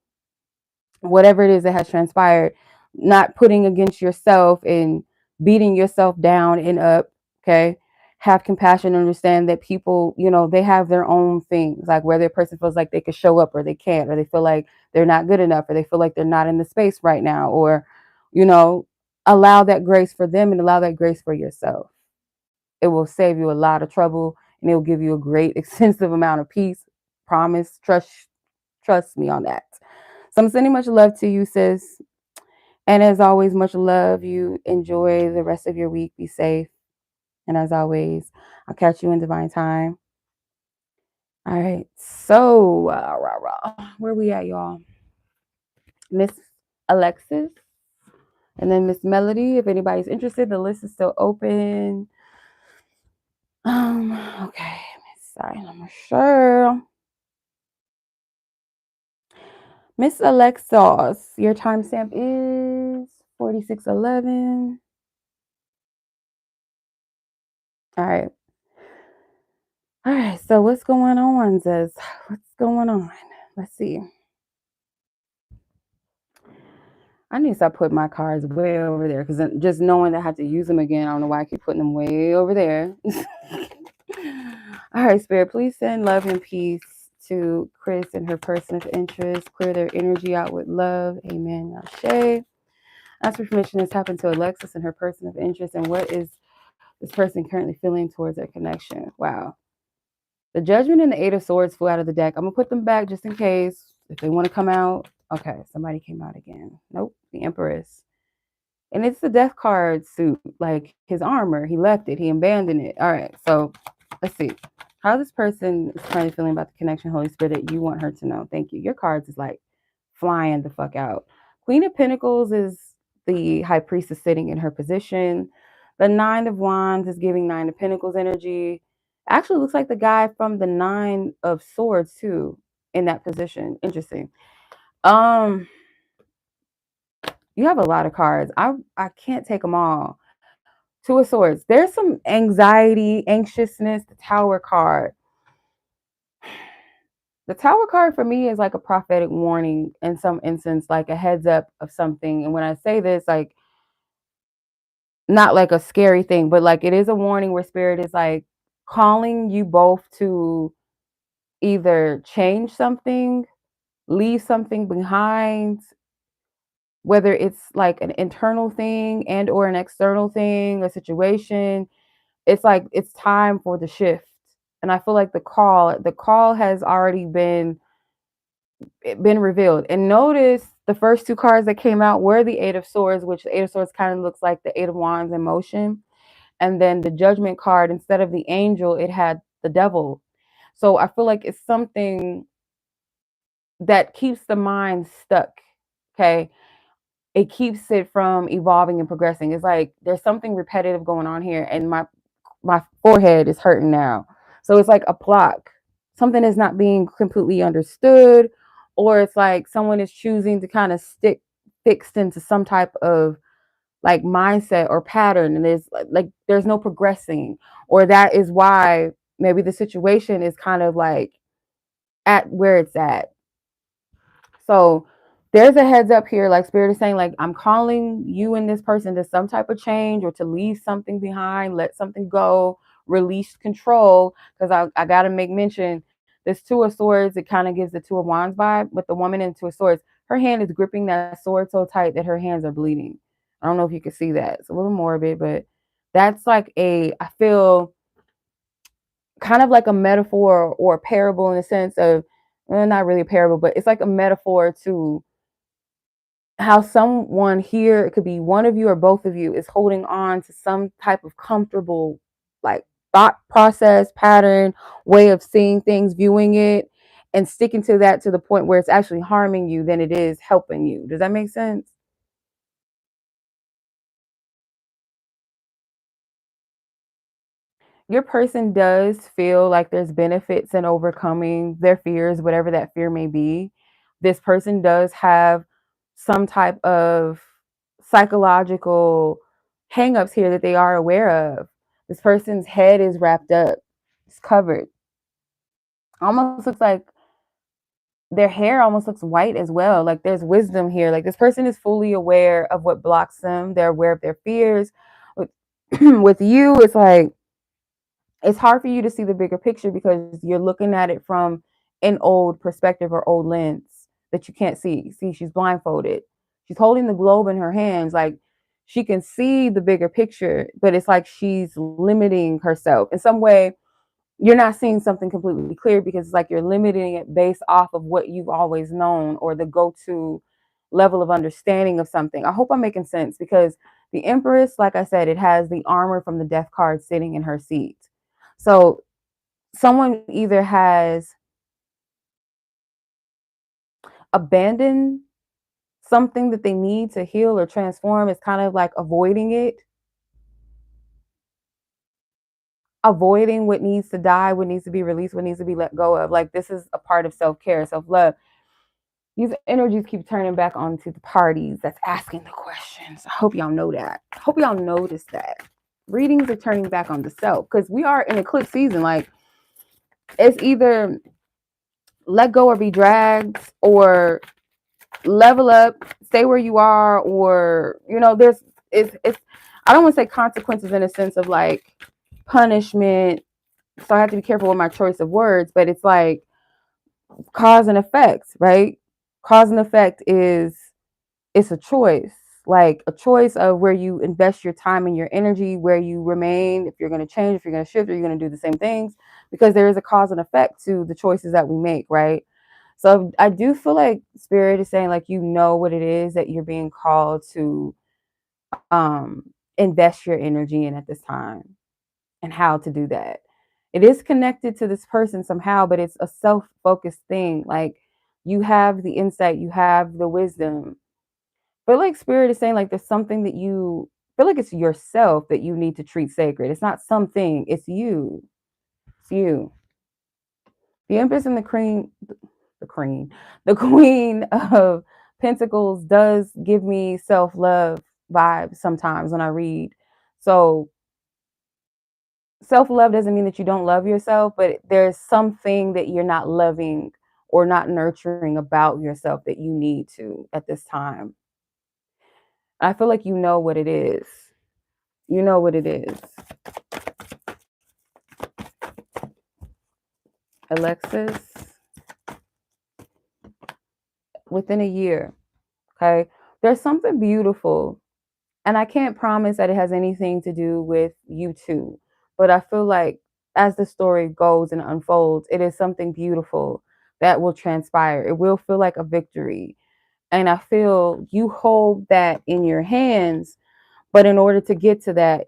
Whatever it is that has transpired, not putting against yourself and beating yourself down and up. Okay. Have compassion, understand that people, they have their own things, like whether a person feels like they could show up or they can't, or they feel like they're not good enough, or they feel like they're not in the space right now, or, you know, allow that grace for them and allow that grace for yourself. It will save you a lot of trouble, and it will give you a great extensive amount of peace. Promise. Trust me on that. So I'm sending much love to you, sis. And as always, much love. You enjoy the rest of your week. Be safe. And as always, I'll catch you in divine time. All right. So, where we at, y'all? Miss Alexis, and then Miss Melody. If anybody's interested, the list is still open. Okay. Sorry, I'm sure. Miss Alexis, your timestamp is 4611. All right. All right. So what's going on, Ziz? What's going on? Let's see. I need to stop putting my cards way over there, because just knowing that I have to use them again, I don't know why I keep putting them way over there. All right, Spirit, please send love and peace to Chris and her person of interest. Clear their energy out with love. Amen. Ashe. Ask for permission to tap into Alexis and her person of interest, and what is this person currently feeling towards their connection. Wow. The Judgment and the Eight of Swords flew out of the deck. I'm going to put them back just in case if they want to come out. Okay, somebody came out again. Nope, the Empress. And it's the Death card suit, like his armor. He left it. He abandoned it. All right, so let's see. How this person is currently feeling about the connection, Holy Spirit, that you want her to know. Thank you. Your cards is like flying the fuck out. Queen of Pentacles is the High Priestess sitting in her position. The Nine of Wands is giving Nine of Pentacles energy. Actually looks like the guy from the Nine of Swords too in that position. Interesting. You have a lot of cards. I can't take them all. Two of Swords. There's some anxiety, anxiousness. The Tower card. The Tower card for me is like a prophetic warning in some instance, like a heads up of something. And when I say this, like, not like a scary thing, but like it is a warning where Spirit is like calling you both to either change something, leave something behind, whether it's like an internal thing and or an external thing, a situation. It's like it's time for the shift. And I feel like the call has already been revealed. And notice the first two cards that came out were the Eight of Swords, which the Eight of Swords kind of looks like the Eight of Wands in motion. And then the Judgment card, instead of the angel, it had the devil. So I feel like it's something that keeps the mind stuck. Okay. It keeps it from evolving and progressing. It's like there's something repetitive going on here, and my forehead is hurting now. So it's like a block. Something is not being completely understood, or it's like someone is choosing to kind of stick fixed into some type of like mindset or pattern, and there's like there's no progressing, or that is why maybe the situation is kind of like at where it's at. So there's a heads up here, like Spirit is saying, like, I'm calling you and this person to some type of change or to leave something behind, let something go, release control. Because I got to make mention, this Two of Swords, it kind of gives the Two of Wands vibe, but the woman in Two of Swords, her hand is gripping that sword so tight that her hands are bleeding. I don't know if you can see that. It's a little morbid, but that's like I feel kind of like a metaphor or a parable in the sense of, well, not really a parable, but it's like a metaphor to how someone here, it could be one of you or both of you, is holding on to some type of comfortable, like, thought process, pattern, way of seeing things, viewing it, and sticking to that to the point where it's actually harming you than it is helping you. Does that make sense? Your person does feel like there's benefits in overcoming their fears, whatever that fear may be. This person does have some type of psychological hangups here that they are aware of. This person's head is wrapped up, it's covered. Almost looks like their hair almost looks white as well. Like there's wisdom here. Like this person is fully aware of what blocks them. They're aware of their fears. With, with you, it's like it's hard for you to see the bigger picture because you're looking at it from an old perspective or old lens that you can't see. See, she's blindfolded. She's holding the globe in her hands. Like she can see the bigger picture, but it's like she's limiting herself in some way. You're not seeing something completely clear because it's like you're limiting it based off of what you've always known or the go-to level of understanding of something. I hope I'm making sense because the Empress, like I said, it has the armor from the Death card sitting in her seat. So someone either has abandoned something that they need to heal or transform. It's kind of like avoiding it, avoiding what needs to die, what needs to be released, what needs to be let go of. Like this is a part of self-care, self-love. These energies keep turning back onto the parties that's asking the questions. I hope y'all know that. I hope y'all notice that. Readings are turning back on the self because we are in eclipse season. Like it's either let go or be dragged or level up, stay where you are, or there's it's I don't want to say consequences in a sense of like punishment. So I have to be careful with my choice of words, but it's like cause and effect, right? Cause and effect is it's a choice, like a choice of where you invest your time and your energy, where you remain, if you're going to change, if you're going to shift, or you're going to do the same things, because there is a cause and effect to the choices that we make, right? So I do feel like Spirit is saying like what it is that you're being called to invest your energy in at this time and how to do that. It is connected to this person somehow, but it's a self-focused thing. Like you have the insight, you have the wisdom. But like Spirit is saying like there's something that you feel like it's yourself that you need to treat sacred. It's not something, it's you. It's you. The Empress and the Queen of Pentacles does give me self-love vibes sometimes when I read. So self-love doesn't mean that you don't love yourself, but there's something that you're not loving or not nurturing about yourself that you need to at this time. I feel like you know what it is. You know what it is. Alexis, within a year, okay? There's something beautiful, and I can't promise that it has anything to do with you two, but I feel like as the story goes and unfolds, it is something beautiful that will transpire. It will feel like a victory. And I feel you hold that in your hands, but in order to get to that,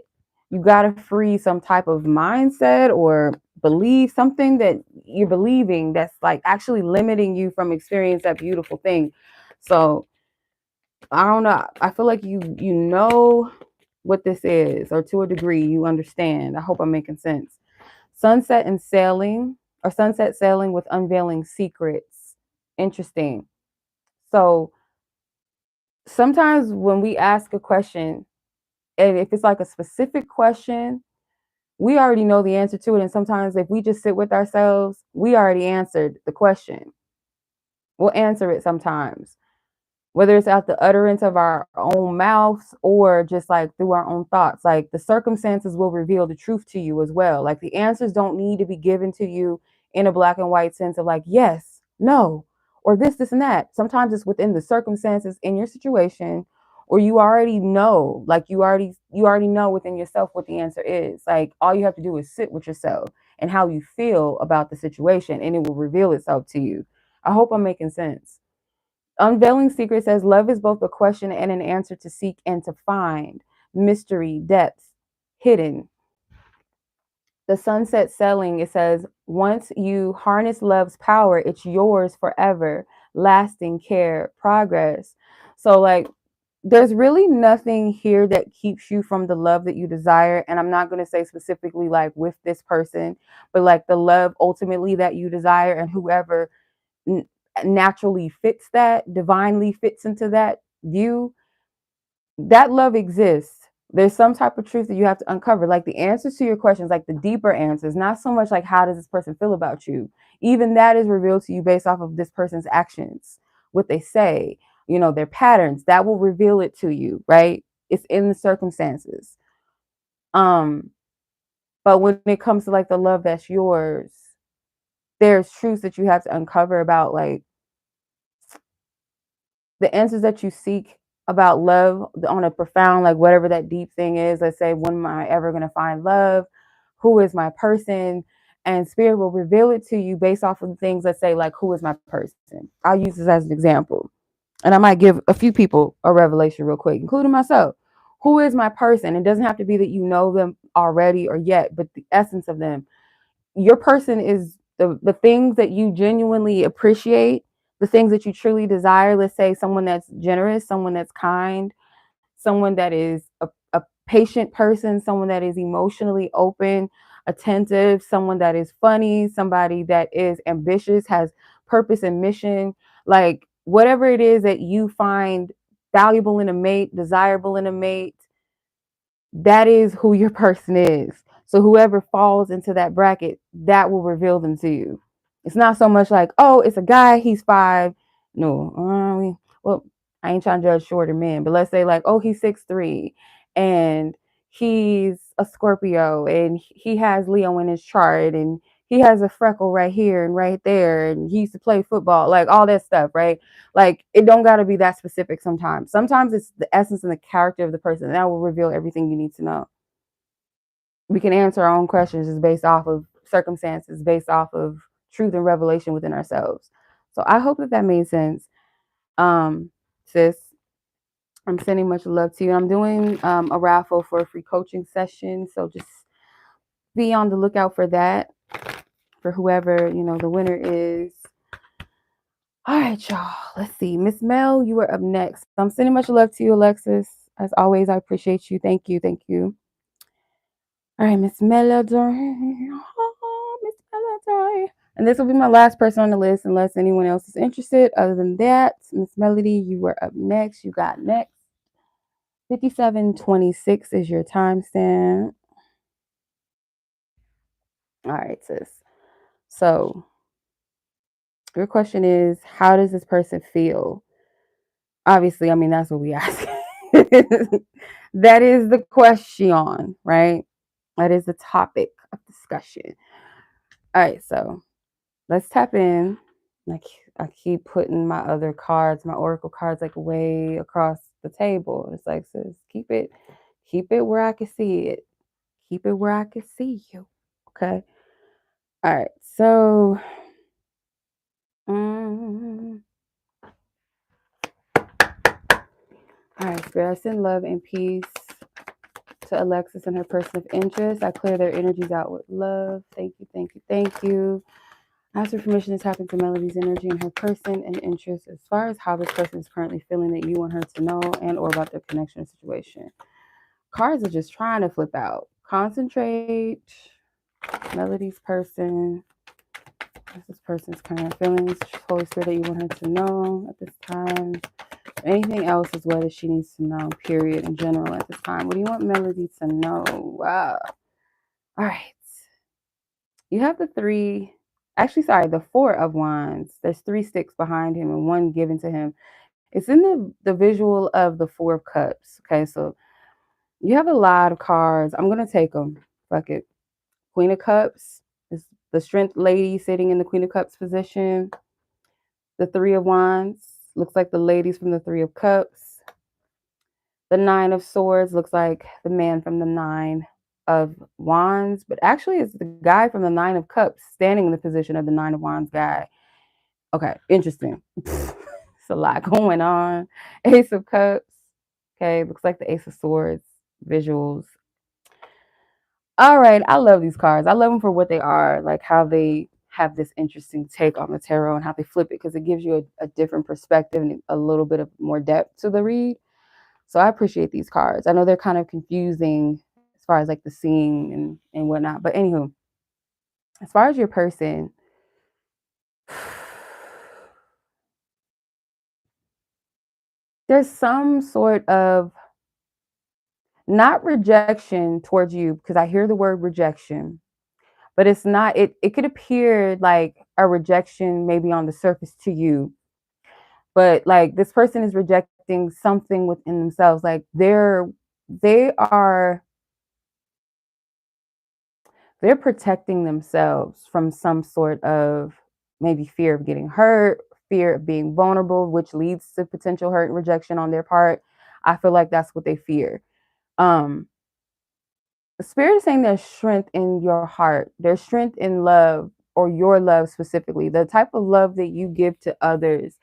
you got to free some type of mindset or believe something that you're believing that's like actually limiting you from experience that beautiful thing. So I don't know. I feel like you know what this is, or to a degree you understand. I hope I'm making sense. Sunset and sailing, or sunset sailing with unveiling secrets. Interesting. So sometimes when we ask a question, and if it's like a specific question, we already know the answer to it. And sometimes if we just sit with ourselves, we already answered the question. We'll answer it sometimes. whether it's out the utterance of our own mouths or just like through our own thoughts. Like the circumstances will reveal the truth to you as well. Like the answers don't need to be given to you in a black and white sense of like, yes, no, or this, and that. Sometimes it's within the circumstances in your situation, or you already know, like you already know within yourself what the answer is. Like all you have to do is sit with yourself and how you feel about the situation, and it will reveal itself to you. I hope I'm making sense. Unveiling Secret says love is both a question and an answer to seek and to find. Mystery, depth, hidden. The Sunset Selling, it says, once you harness love's power, it's yours forever. Lasting care, progress. So, like, there's really nothing here that keeps you from the love that you desire. And I'm not going to say specifically like with this person, but like the love ultimately that you desire, and whoever naturally fits that, divinely fits into that view, that love exists. There's some type of truth that you have to uncover, like the answers to your questions, like the deeper answers, not so much like how does this person feel about you. Even that is revealed to you based off of this person's actions, what they say, you know, their patterns. That will reveal it to you, right? It's in the circumstances. But when it comes to like the love that's yours, there's truths that you have to uncover about like the answers that you seek about love on a profound, like whatever that deep thing is. Let's say, when am I ever going to find love? Who is my person? And spirit will reveal it to you based off of the things. Let's say, like, who is my person? I'll use this as an example. And I might give a few people a revelation real quick, including myself. Who is my person? It doesn't have to be that you know them already or yet, but the essence of them. Your person is the things that you genuinely appreciate, the things that you truly desire. Let's say someone that's generous, someone that's kind, someone that is a patient person, someone that is emotionally open, attentive, someone that is funny, somebody that is ambitious, has purpose and mission. Like whatever it is that you find valuable in a mate, desirable in a mate, that is who your person is. So whoever falls into that bracket, that will reveal them to you. It's not so much like, oh, it's a guy, he's 5. No, well, I ain't trying to judge shorter men, but let's say like, oh, he's 6'3", and he's a Scorpio, and he has Leo in his chart, and he has a freckle right here and right there, and he used to play football, like all that stuff, right? Like it don't got to be that specific sometimes. Sometimes it's the essence and the character of the person that will reveal everything you need to know. We can answer our own questions just based off of circumstances, based off of truth and revelation within ourselves. So I hope that that made sense. Sis, I'm sending much love to you. I'm doing a raffle for a free coaching session. So just be on the lookout for that, for whoever, you know, the winner is. All right, y'all. Let's see. Miss Mel, you are up next. I'm sending much love to you, Alexis. As always, I appreciate you. Thank you. Thank you. All right, Miss Melody. Oh, Miss Melody. And this will be my last person on the list unless anyone else is interested. Other than that, Miss Melody, you were up next. You got next. 57:26 is your timestamp. All right, sis. So your question is, how does this person feel? Obviously, I mean, that's what we ask. That is the question, right? That is the topic of discussion. All right, so let's tap in. Like I keep putting my other cards, my oracle cards, like way across the table. It's like, sis, keep it where I can see it. Keep it where I can see you. Okay. All right. So, all right, Spirit, I send love and peace to Alexis and her person of interest. I clear their energies out with love. Thank you, thank you, thank you. I ask for permission to tap into Melody's energy and her person and interest as far as how this person is currently feeling that you want her to know, and or about their connection or situation. Cards are just trying to flip out. Concentrate. Melody's person. What's this person's current feelings? Holy Spirit that you want her to know at this time. Anything else as well that she needs to know, period, in general at this time. What do you want Melody to know? Wow. All right. You have the the 4 of wands. There's 3 sticks behind him and 1 given to him. It's in the visual of the Four of Cups. Okay, so you have a lot of cards. I'm gonna take them. Fuck it. Queen of Cups is the Strength lady sitting in the Queen of Cups position. The Three of Wands looks like the ladies from the Three of Cups. The Nine of Swords looks like the man from the Nine of Wands, but actually it's the guy from the Nine of Cups standing in the position of the Nine of Wands guy. Okay, interesting. It's a lot going on. Ace of Cups. Okay, looks like the Ace of Swords visuals. All right, I love these cards. I love them for what they are, like how they have this interesting take on the tarot and how they flip it because it gives you a different perspective and a little bit of more depth to the read. So I appreciate these cards. I know they're kind of confusing as far as like the seeing and whatnot. But anywho, as far as your person, there's some sort of not rejection towards you because I hear the word rejection, but it's not, it could appear like a rejection maybe on the surface to you, but like this person is rejecting something within themselves. Like they are they're protecting themselves from some sort of maybe fear of getting hurt, fear of being vulnerable, which leads to potential hurt and rejection on their part. I feel like that's what they fear. Um, the spirit is saying there's strength in your heart, there's strength in love, or your love specifically, the type of love that you give to others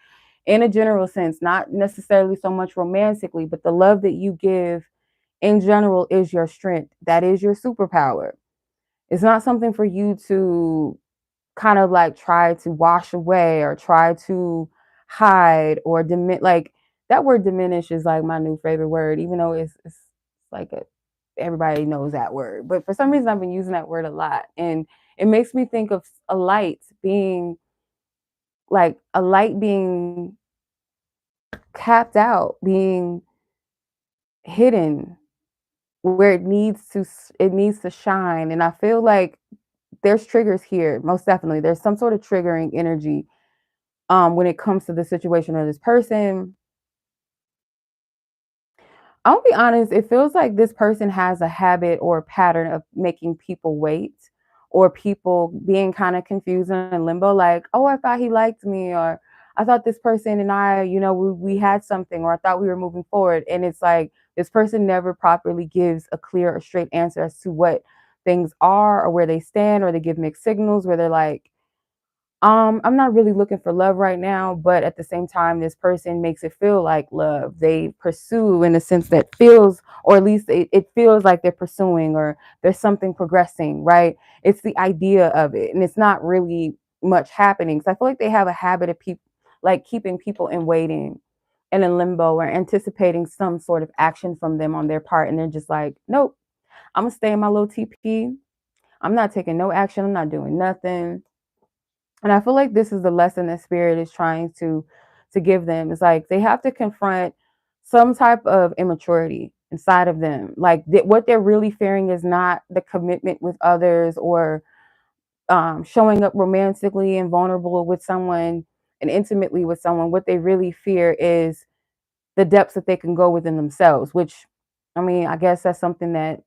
in a general sense, not necessarily so much romantically, but the love that you give in general is your strength. That is your superpower. It's not something for you to kind of like try to wash away or try to hide or like that word diminish is like my new favorite word, even though it's like everybody knows that word. But for some reason, I've been using that word a lot. And it makes me think of a light being capped out, being hidden where it needs to shine. And I feel like there's triggers here. Most definitely. There's some sort of triggering energy when it comes to the situation of this person. I'll be honest, it feels like this person has a habit or a pattern of making people wait or people being kind of confused and in limbo, like, oh, I thought he liked me, or I thought this person and I, we had something, or I thought we were moving forward. And it's like this person never properly gives a clear or straight answer as to what things are or where they stand, or they give mixed signals where they're like, I'm not really looking for love right now, but at the same time, this person makes it feel like love. They pursue in a sense that feels, or at least it feels like they're pursuing or there's something progressing, right? It's the idea of it. And it's not really much happening. So I feel like they have a habit of people like keeping people in waiting and in limbo or anticipating some sort of action from them on their part. And they're just like, nope, I'm gonna stay in my little TP. I'm not taking no action. I'm not doing nothing. And I feel like this is the lesson that spirit is trying to give them. It's like they have to confront some type of immaturity inside of them. Like what they're really fearing is not the commitment with others or showing up romantically and vulnerable with someone and intimately with someone. What they really fear is the depths that they can go within themselves, which, I mean, I guess that's something that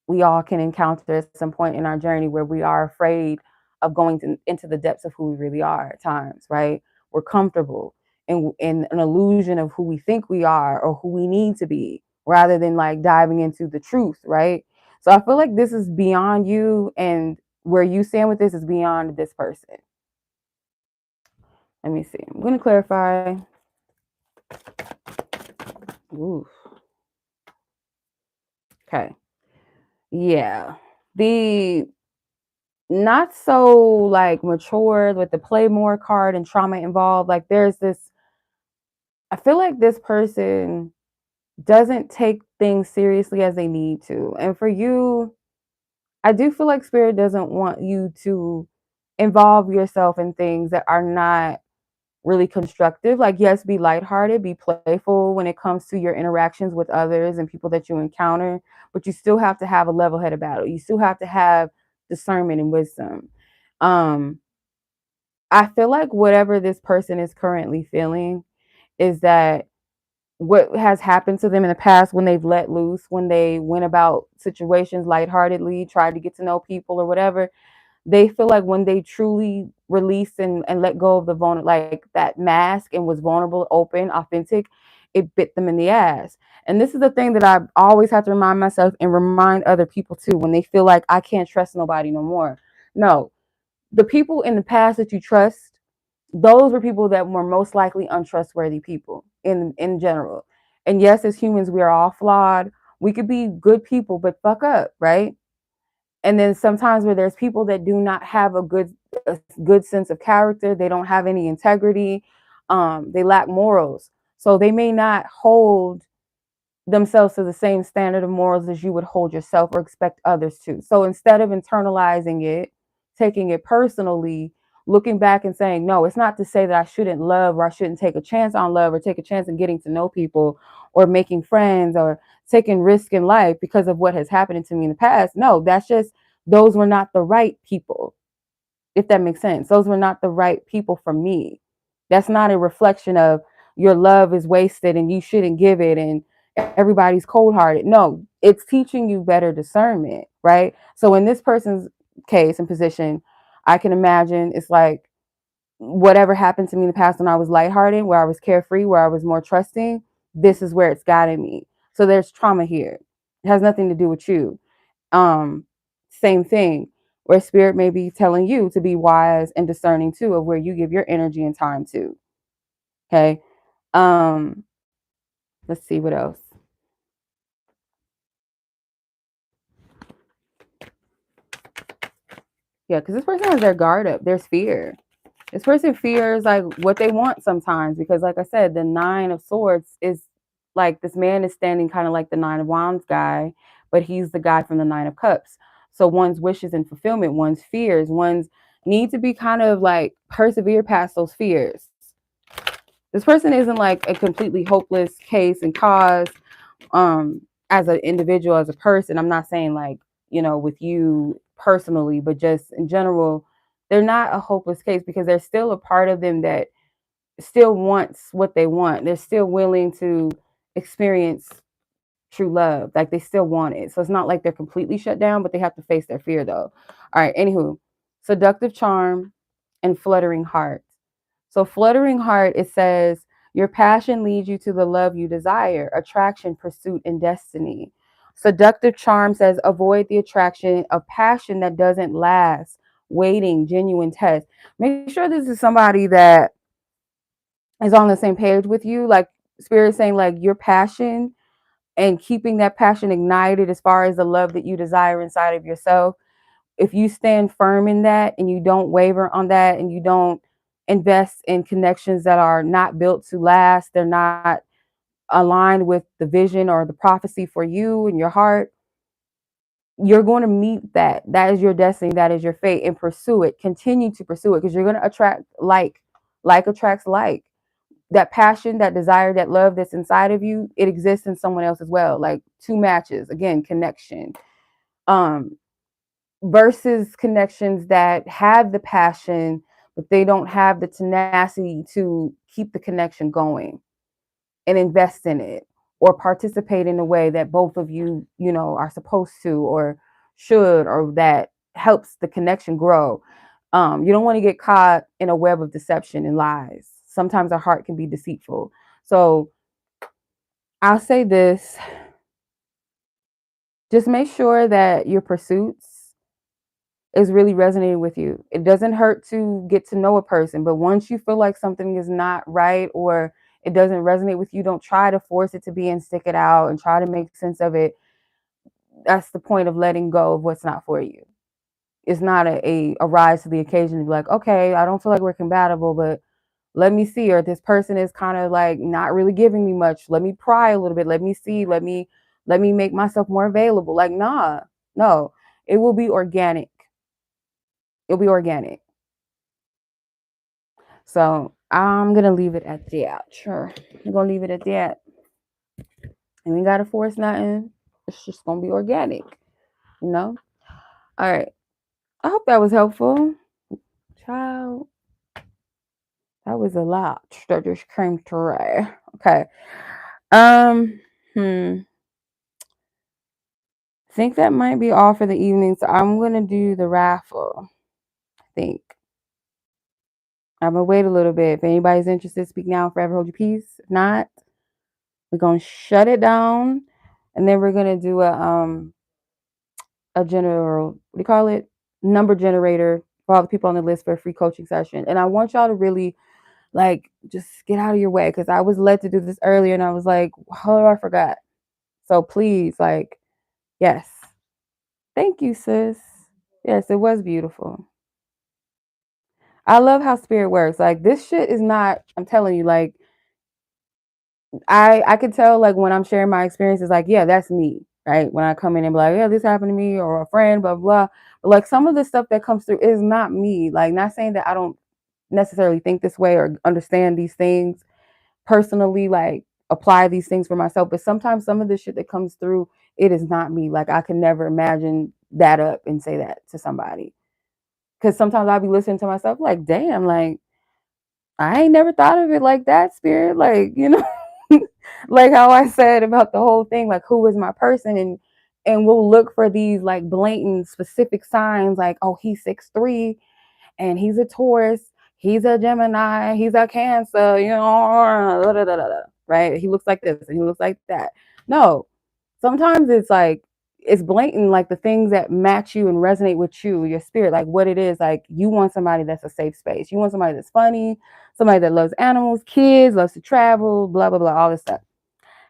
we all can encounter at some point in our journey where we are afraid of going into the depths of who we really are at times, right? We're comfortable in an illusion of who we think we are or who we need to be rather than like diving into the truth, right? So I feel like this is beyond you, and where you stand with this is beyond this person. Let me see. I'm going to clarify. Ooh. Okay. Yeah. The not so like mature with the play more card and trauma involved. Like there's this, I feel like this person doesn't take things seriously as they need to. And for you, I do feel like spirit doesn't want you to involve yourself in things that are not really constructive. Like, yes, be lighthearted, be playful when it comes to your interactions with others and people that you encounter, but you still have to have a level headed battle. You still have to have discernment and wisdom. Um, I feel like whatever this person is currently feeling is that what has happened to them in the past when they've let loose, when they went about situations lightheartedly, tried to get to know people or whatever. They feel like when they truly released and let go of the like that mask and was vulnerable, open, authentic, it bit them in the ass. And this is the thing that I always have to remind myself and remind other people too, when they feel like I can't trust nobody no more. No, the people in the past that you trust, those were people that were most likely untrustworthy people in general. And yes, as humans, we are all flawed. We could be good people, but fuck up, right? And then sometimes where there's people that do not have a good sense of character, they don't have any integrity, they lack morals, so they may not hold themselves to the same standard of morals as you would hold yourself or expect others to. So instead of internalizing it, taking it personally, looking back and saying, no, it's not to say that I shouldn't love or I shouldn't take a chance on love or take a chance in getting to know people or making friends or taking risk in life because of what has happened to me in the past. No, that's just those were not the right people, if that makes sense. Those were not the right people for me. That's not a reflection of your love is wasted and you shouldn't give it and everybody's cold-hearted. No, it's teaching you better discernment, right? So in this person's case and position, I can imagine it's like whatever happened to me in the past when I was lighthearted, where I was carefree, where I was more trusting, this is where it's gotten me. So there's trauma here. It has nothing to do with you. um Same thing, where spirit may be telling you to be wise and discerning too of where you give your energy and time to. Okay. um let's see what else. Yeah, because this person has their guard up. There's fear. This person fears like what they want sometimes, because like I said, the Nine of Swords is like this man is standing kind of like the Nine of Wands guy, but he's the guy from the Nine of Cups. So one's wishes and fulfillment, one's fears, one's need to be kind of like persevere past those fears. This person isn't like a completely hopeless case and cause as an individual, as a person. I'm not saying like, with you personally, but just in general, they're not a hopeless case because there's still a part of them that still wants what they want. They're still willing to experience true love. Like they still want it. So it's not like they're completely shut down, but they have to face their fear though. All right, anywho, seductive charm and fluttering heart. So fluttering heart, it says, your passion leads you to the love you desire, attraction, pursuit, and destiny. Seductive charm says, avoid the attraction of passion that doesn't last, waiting, genuine test. Make sure this is somebody that is on the same page with you. Like Spirit saying, like your passion and keeping that passion ignited as far as the love that you desire inside of yourself. If you stand firm in that and you don't waver on that and you don't invest in connections that are not built to last, they're not aligned with the vision or the prophecy for you and your heart, you're going to meet that. That is your destiny. That is your fate. And pursue it. Continue to pursue it because you're going to attract like attracts like. That passion, that desire, that love that's inside of you, it exists in someone else as well. Like two matches, again, connection. Um, versus connections that have the passion, but they don't have the tenacity to keep the connection going and invest in it or participate in a way that both of you, are supposed to or should, or that helps the connection grow. You don't want to get caught in a web of deception and lies. Sometimes our heart can be deceitful. So I'll say this, just make sure that your pursuits is really resonating with you. It doesn't hurt to get to know a person, but once you feel like something is not right or it doesn't resonate with you, don't try to force it to be and stick it out and try to make sense of it. That's the point of letting go of what's not for you. It's not a rise to the occasion to be like, okay, I don't feel like we're compatible, but let me see. Or this person is kind of like not really giving me much. Let me pry a little bit. Let me see. Let me make myself more available. Like, nah, no, it will be organic. It'll be organic. So I'm gonna leave it at that. Sure. I'm gonna leave it at that. And we gotta force nothing. It's just gonna be organic, you know? All right. I hope that was helpful. Child, that was a lot that just came through. Okay. Um, hmm. I think that might be all for the evening. So I'm gonna do the raffle. I think I'm gonna wait a little bit. If anybody's interested, speak now, forever hold your peace. If not, we're gonna shut it down, and then we're gonna do a general, what do you call it, number generator for all the people on the list for a free coaching session. And I want y'all to really like just get out of your way, because I was led to do this earlier and I was like, oh, I forgot. So please, like, yes. Thank you, sis. Yes, it was beautiful. I love how spirit works. Like this shit is not, I'm telling you, like I could tell like when I'm sharing my experiences, like, yeah, that's me, right? When I come in and be like, yeah, this happened to me or a friend, blah, blah. But like some of the stuff that comes through is not me. Like not saying that I don't necessarily think this way or understand these things personally, like apply these things for myself. But sometimes some of the shit that comes through, it is not me. Like I can never imagine that up and say that to somebody. Cause sometimes I'll be listening to myself like, damn, like I ain't never thought of it like that, spirit. Like, you know, like how I said about the whole thing, like who is my person, and we'll look for these like blatant specific signs like, oh, he's 6'3" and he's a Taurus, he's a Gemini, he's a Cancer, you know, right? He looks like this and he looks like that. No, sometimes it's like it's blatant, like the things that match you and resonate with you, your spirit, like what it is. Like you want somebody that's a safe space. You want somebody that's funny, somebody that loves animals, kids, loves to travel, blah, blah, blah, all this stuff.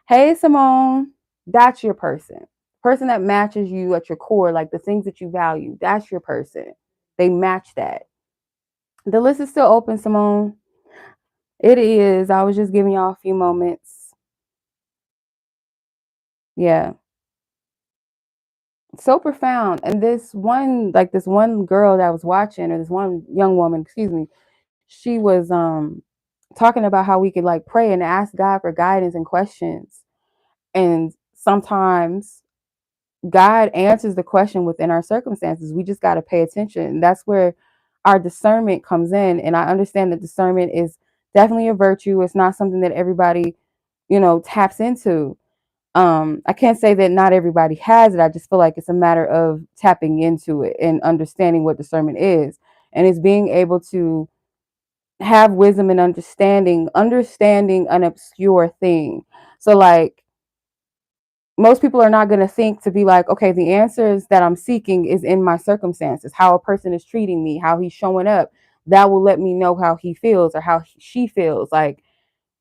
Hey, Simone, that's your person. Person that matches you at your core, like the things that you value, that's your person. They match that. The list is still open, Simone. It is. I was just giving y'all a few moments. Yeah. So profound. And this one girl that I was watching, or this one young woman, excuse me, she was talking about how we could like pray and ask God for guidance and questions. And sometimes God answers the question within our circumstances. We just got to pay attention. And that's where our discernment comes in. And I understand that discernment is definitely a virtue. It's not something that everybody, you know, taps into. I can't say that not everybody has it. I just feel like it's a matter of tapping into it and understanding what discernment is. And it's being able to have wisdom and understanding an obscure thing. So like most people are not going to think to be like, okay, the answers that I'm seeking is in my circumstances, how a person is treating me, how he's showing up. That will let me know how he feels or how she feels. Like,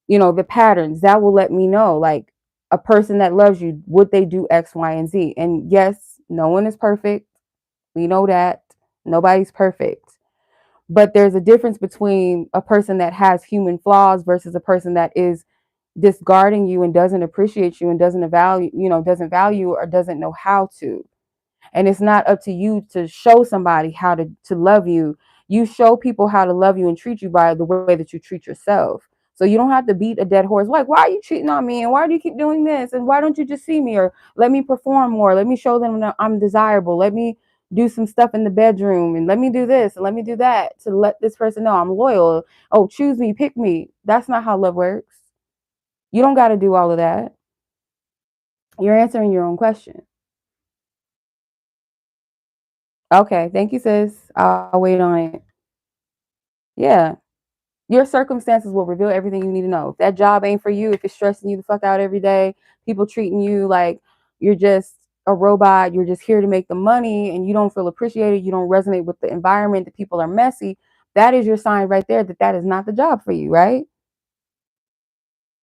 you know, the patterns that will let me know, like a person that loves you, would they do X, Y, and Z? And yes, no one is perfect. We know that nobody's perfect. But there's a difference between a person that has human flaws versus a person that is discarding you and doesn't appreciate you and doesn't value or doesn't know how to. And it's not up to you to show somebody how to love you. You show people how to love you and treat you by the way that you treat yourself. So you don't have to beat a dead horse. Like, why are you cheating on me? And why do you keep doing this? And why don't you just see me? Or let me perform more. Let me show them that I'm desirable. Let me do some stuff in the bedroom. And let me do this. And let me do that to let this person know I'm loyal. Oh, choose me, pick me. That's not how love works. You don't got to do all of that. You're answering your own question. Okay. Thank you, sis. I'll wait on it. Yeah. Your circumstances will reveal everything you need to know. If that job ain't for you, if it's stressing you the fuck out every day, people treating you like you're just a robot, you're just here to make the money and you don't feel appreciated, you don't resonate with the environment, that people are messy, that is your sign right there that that is not the job for you, right?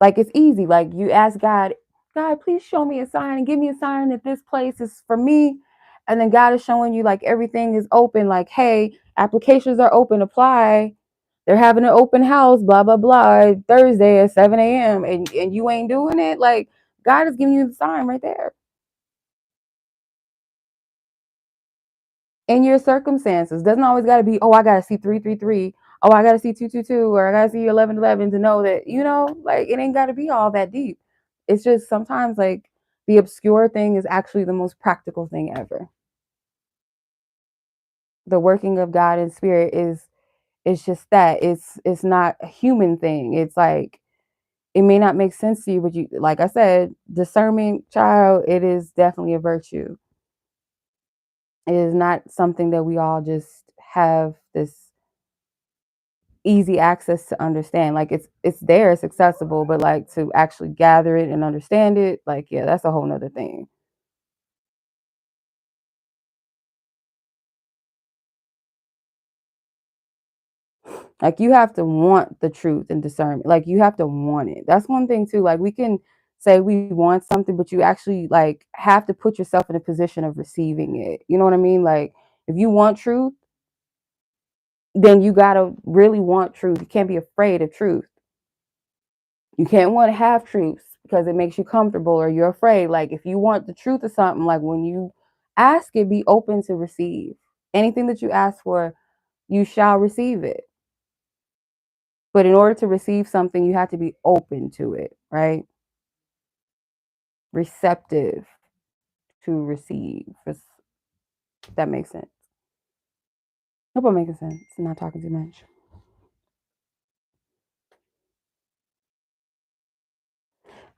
Like it's easy. Like you ask God, God, please show me a sign and give me a sign that this place is for me. And then God is showing you like everything is open, like, hey, applications are open, apply. They're having an open house, blah, blah, blah, Thursday at 7 a.m. And you ain't doing it. Like God is giving you the sign right there. In your circumstances. Doesn't always gotta be, oh, I gotta see 333. Oh, I gotta see 222, or I gotta see 1111 to know that, you know, like it ain't gotta be all that deep. It's just sometimes like the obscure thing is actually the most practical thing ever. The working of God in spirit is it's just that. It's not a human thing. It's like it may not make sense to you, but you, like I said, discernment, child, it is definitely a virtue. It is not something that we all just have this easy access to understand. Like it's there, it's accessible, but like to actually gather it and understand it, like, yeah, that's a whole nother thing. Like you have to want the truth and discernment. Like you have to want it. That's one thing too. Like we can say we want something, but you actually like have to put yourself in a position of receiving it. You know what I mean? Like if you want truth, then you gotta really want truth. You can't be afraid of truth. You can't want to have truths because it makes you comfortable or you're afraid. Like if you want the truth of something, like when you ask it, be open to receive. Anything that you ask for, you shall receive it. But in order to receive something, you have to be open to it, right? Receptive to receive. If that makes sense. Hope I'm making sense. I'm not talking too much.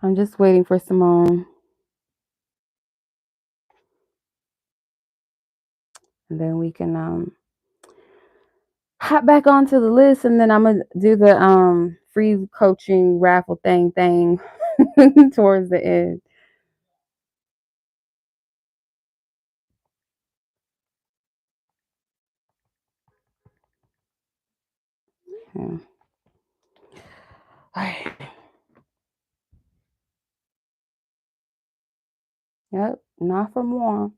I'm just waiting for Simone. And then we can hop back onto the list, and then I'm gonna do the free coaching raffle thing towards the end. Yeah. All right. Yep, not from one.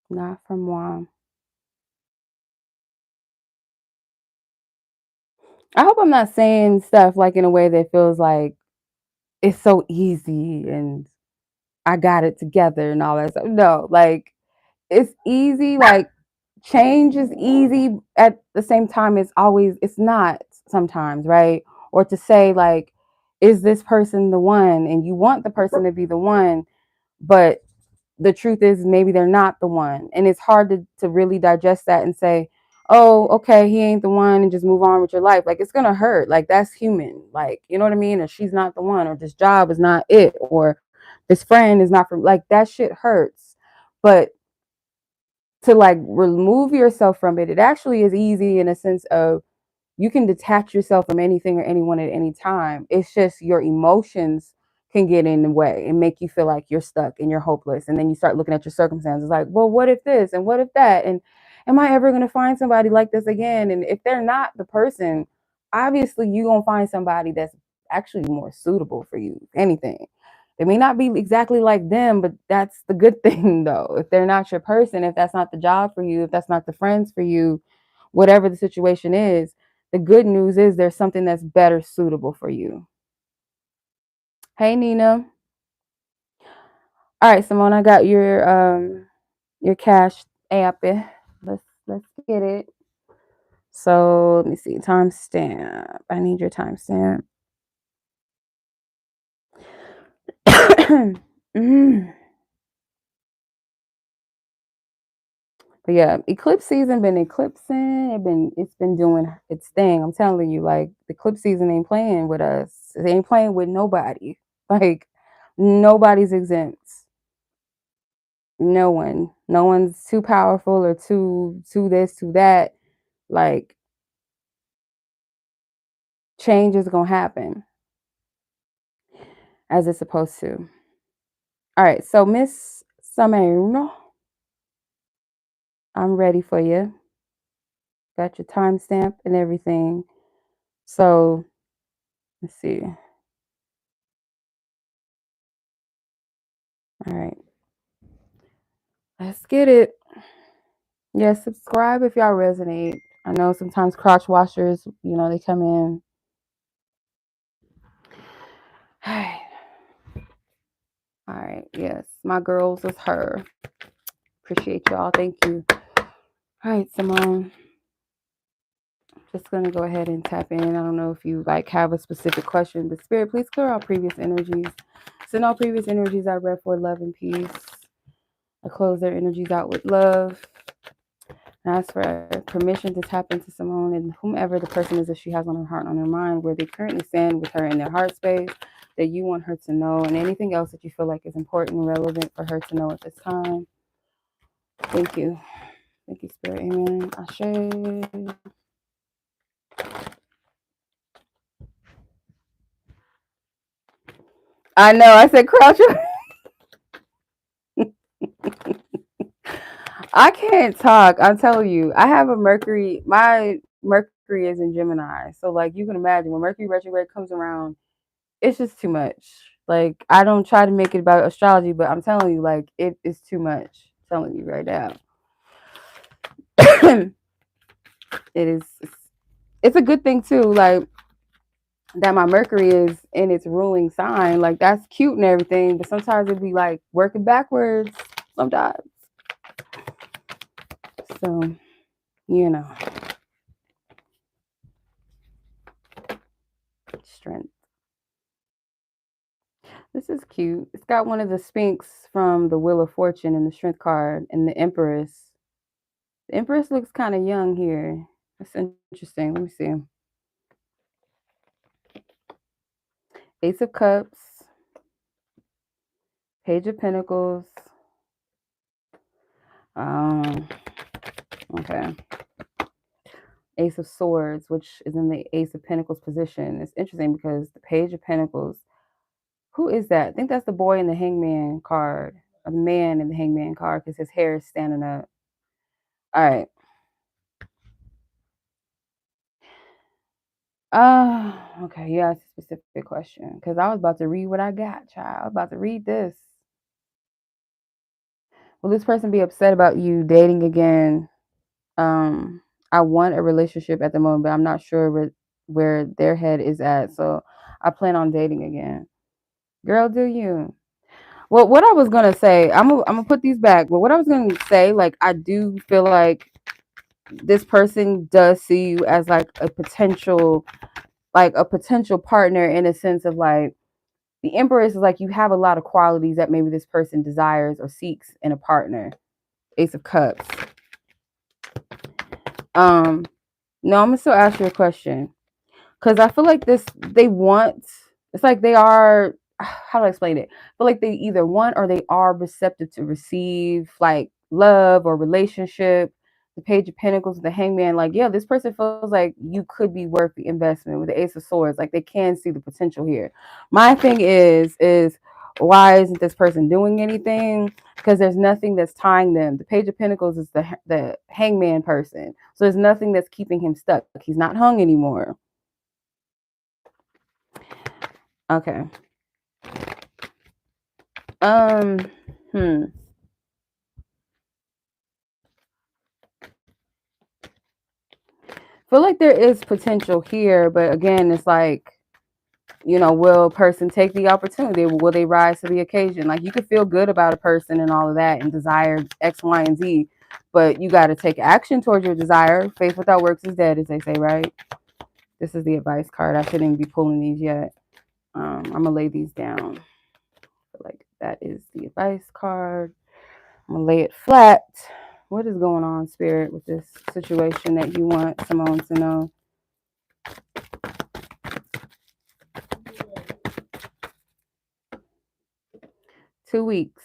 Not from one. I hope I'm not saying stuff like in a way that feels like it's so easy and I got it together and all that stuff. No, like it's easy. Like change is easy at the same time. It's not sometimes, right? Or to say like, is this person the one? And you want the person to be the one, but the truth is maybe they're not the one. And it's hard to really digest that and say, oh, okay, he ain't the one and just move on with your life. Like it's gonna hurt. Like that's human. Like, you know what I mean? Or she's not the one, or this job is not it, or this friend is not for like that shit hurts. But to like remove yourself from it, it actually is easy in a sense of you can detach yourself from anything or anyone at any time. It's just your emotions can get in the way and make you feel like you're stuck and you're hopeless. And then you start looking at your circumstances like, well, what if this and what if that? And am I ever going to find somebody like this again? And if they're not the person, obviously you're going to find somebody that's actually more suitable for you, if anything. They may not be exactly like them, but that's the good thing though. If they're not your person, if that's not the job for you, if that's not the friends for you, whatever the situation is, the good news is there's something that's better suitable for you. Hey Nina. All right, Simone, I got your cash app. Let's get it. So let me see. Timestamp. I need your timestamp. But yeah, eclipse season been eclipsing. It's been doing its thing. I'm telling you, like the eclipse season ain't playing with us. It ain't playing with nobody. Like nobody's exempt. No one. No one's too powerful or too this, too that. Like change is gonna happen as it's supposed to. All right, so Miss Summer, I'm ready for you. Got your timestamp and everything. So let's see. All right. Let's get it. Yeah, subscribe if y'all resonate. I know sometimes crotch washers, they come in. All right. Yes, my girls is her. Appreciate y'all. Thank you. All right, Simone. Just gonna go ahead and tap in. I don't know if you have a specific question, but Spirit, please clear out previous energies. Send all previous energies I read for love and peace. I close their energies out with love. And ask for permission to tap into Simone and whomever the person is that she has on her heart and on her mind, where they currently stand with her in their heart space, that you want her to know, and anything else that you feel like is important and relevant for her to know at this time. Thank you. Thank you, Spirit. Amen. Ashe. I know. I said crouch. I can't talk. I'm telling you. I have a Mercury. My Mercury is in Gemini. So, like, you can imagine when Mercury retrograde comes around, it's just too much. Like, I don't try to make it about astrology, but I'm telling you, like, it is too much. I'm telling you right now. It is. It's a good thing, too. Like, that my Mercury is in its ruling sign. Like, that's cute and everything, but sometimes it'd be like working backwards sometimes. So, you know, strength. This is cute. It's got one of the Sphinx from the Wheel of Fortune in the Strength card and the Empress. The Empress looks kind of young here. That's interesting. Let me see. Ace of Cups, Page of Pentacles. Okay. Ace of Swords, which is in the Ace of Pentacles position. It's interesting because the Page of Pentacles, who is that? I think that's the boy in the Hangman card, or the man in the Hangman card, because his hair is standing up. All right. Okay, you asked a specific question because I was about to read what I got, child. I was about to read this. Will this person be upset about you dating again? I want a relationship at the moment, but I'm not sure where their head is at. So I plan on dating again. Girl, do you? Well, what I was gonna say, I'm gonna put these back. But what I was gonna say, like, I do feel like this person does see you as like a potential partner, in a sense of like, the Empress is like, you have a lot of qualities that maybe this person desires or seeks in a partner. Ace of Cups. No, I'm gonna still ask you a question, because I feel like it's like they are, how do I explain it? I feel like they either want or they are receptive to receive like love or relationship. The Page of Pentacles, the Hangman, like, yeah, this person feels like you could be worth the investment. With the Ace of Swords, like, they can see the potential here. My thing is why isn't this person doing anything? Because there's nothing that's tying them. The Page of Pentacles is the Hangman person, so there's nothing that's keeping him stuck. He's not hung anymore. Okay. Hmm. Feel like there is potential here, but again, it's like, will a person take the opportunity? Will they rise to the occasion? Like, you could feel good about a person and all of that and desire X, Y, and Z, but you got to take action towards your desire. Faith without works is dead, as they say, right? This is the advice card. I shouldn't be pulling these yet. I'm gonna lay these down. Like, that is the advice card. I'm gonna lay it flat. What is going on, Spirit, with this situation that you want Simone to know? 2 weeks.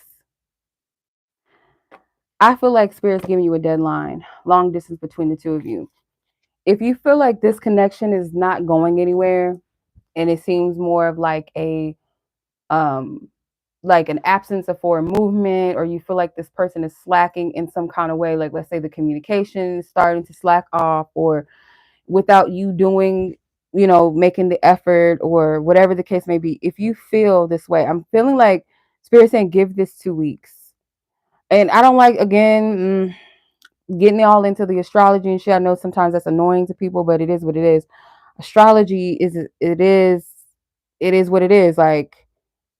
I feel like Spirit's giving you a deadline, long distance between the two of you. If you feel like this connection is not going anywhere, and it seems more of like an absence of forward movement, or you feel like this person is slacking in some kind of way, like, let's say the communication is starting to slack off, or without you doing, making the effort, or whatever the case may be. If you feel this way, I'm feeling like Spirit saying give this 2 weeks. And I don't like, again, getting all into the astrology and shit. I know sometimes that's annoying to people, but it is what it is. Astrology it is what it is. Like,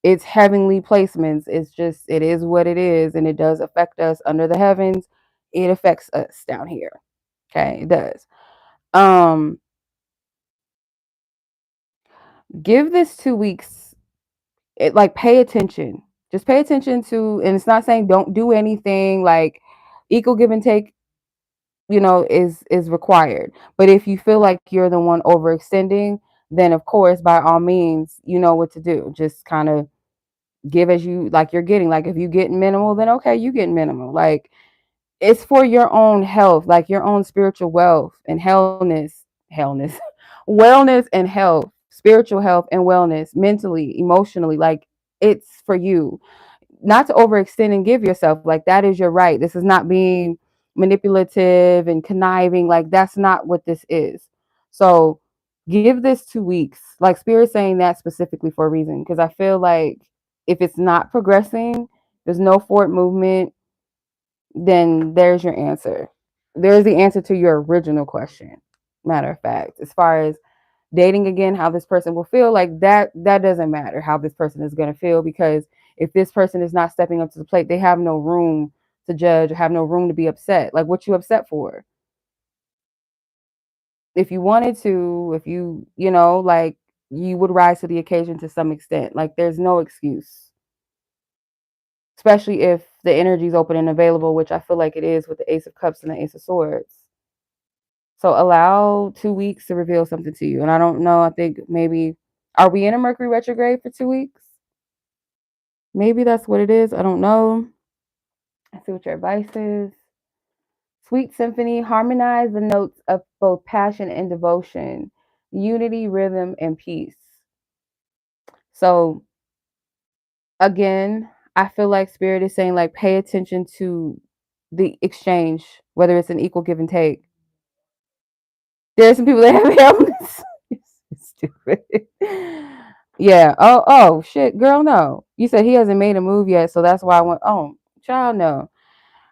it's heavenly placements. It's just, it is what it is, and it does affect us under the heavens. It affects us down here. Okay, it does. Give this 2 weeks. Like, pay attention. Just pay attention to, and it's not saying don't do anything, like, equal give and take. is required. But if you feel like you're the one overextending, then of course, by all means, you know what to do. Just kind of give as you like you're getting. Like if you get minimal, then okay, you get minimal. Like it's for your own health, like your own spiritual wealth and hellness, wellness and health, spiritual health and wellness, mentally, emotionally. Like it's for you, not to overextend and give yourself. Like that is your right. This is not being manipulative and conniving. Like that's not what this is. So give this 2 weeks. Like Spirit saying that specifically for a reason, because I feel like if it's not progressing, there's no forward movement, then there's your answer. There's the answer to your original question. Matter of fact, as far as dating again, how this person will feel, like that doesn't matter how this person is going to feel, because if this person is not stepping up to the plate, they have no room to judge or have no room to be upset. Like what you upset for? If you wanted to, if like you would rise to the occasion to some extent. Like there's no excuse, especially if the energy is open and available, which I feel like it is with the Ace of Cups and the Ace of Swords. So allow 2 weeks to reveal something to you. And I don't know, I think maybe, are we in a Mercury retrograde for 2 weeks? Maybe that's what it is. I don't know. I see what your advice is. Sweet symphony, harmonize the notes of both passion and devotion, unity, rhythm, and peace. So again, I feel like Spirit is saying, like, pay attention to the exchange, whether it's an equal give and take. There are some people that have helmets. Stupid. Yeah. Oh, shit, girl, no. You said he hasn't made a move yet, so that's why I went, oh, child, no.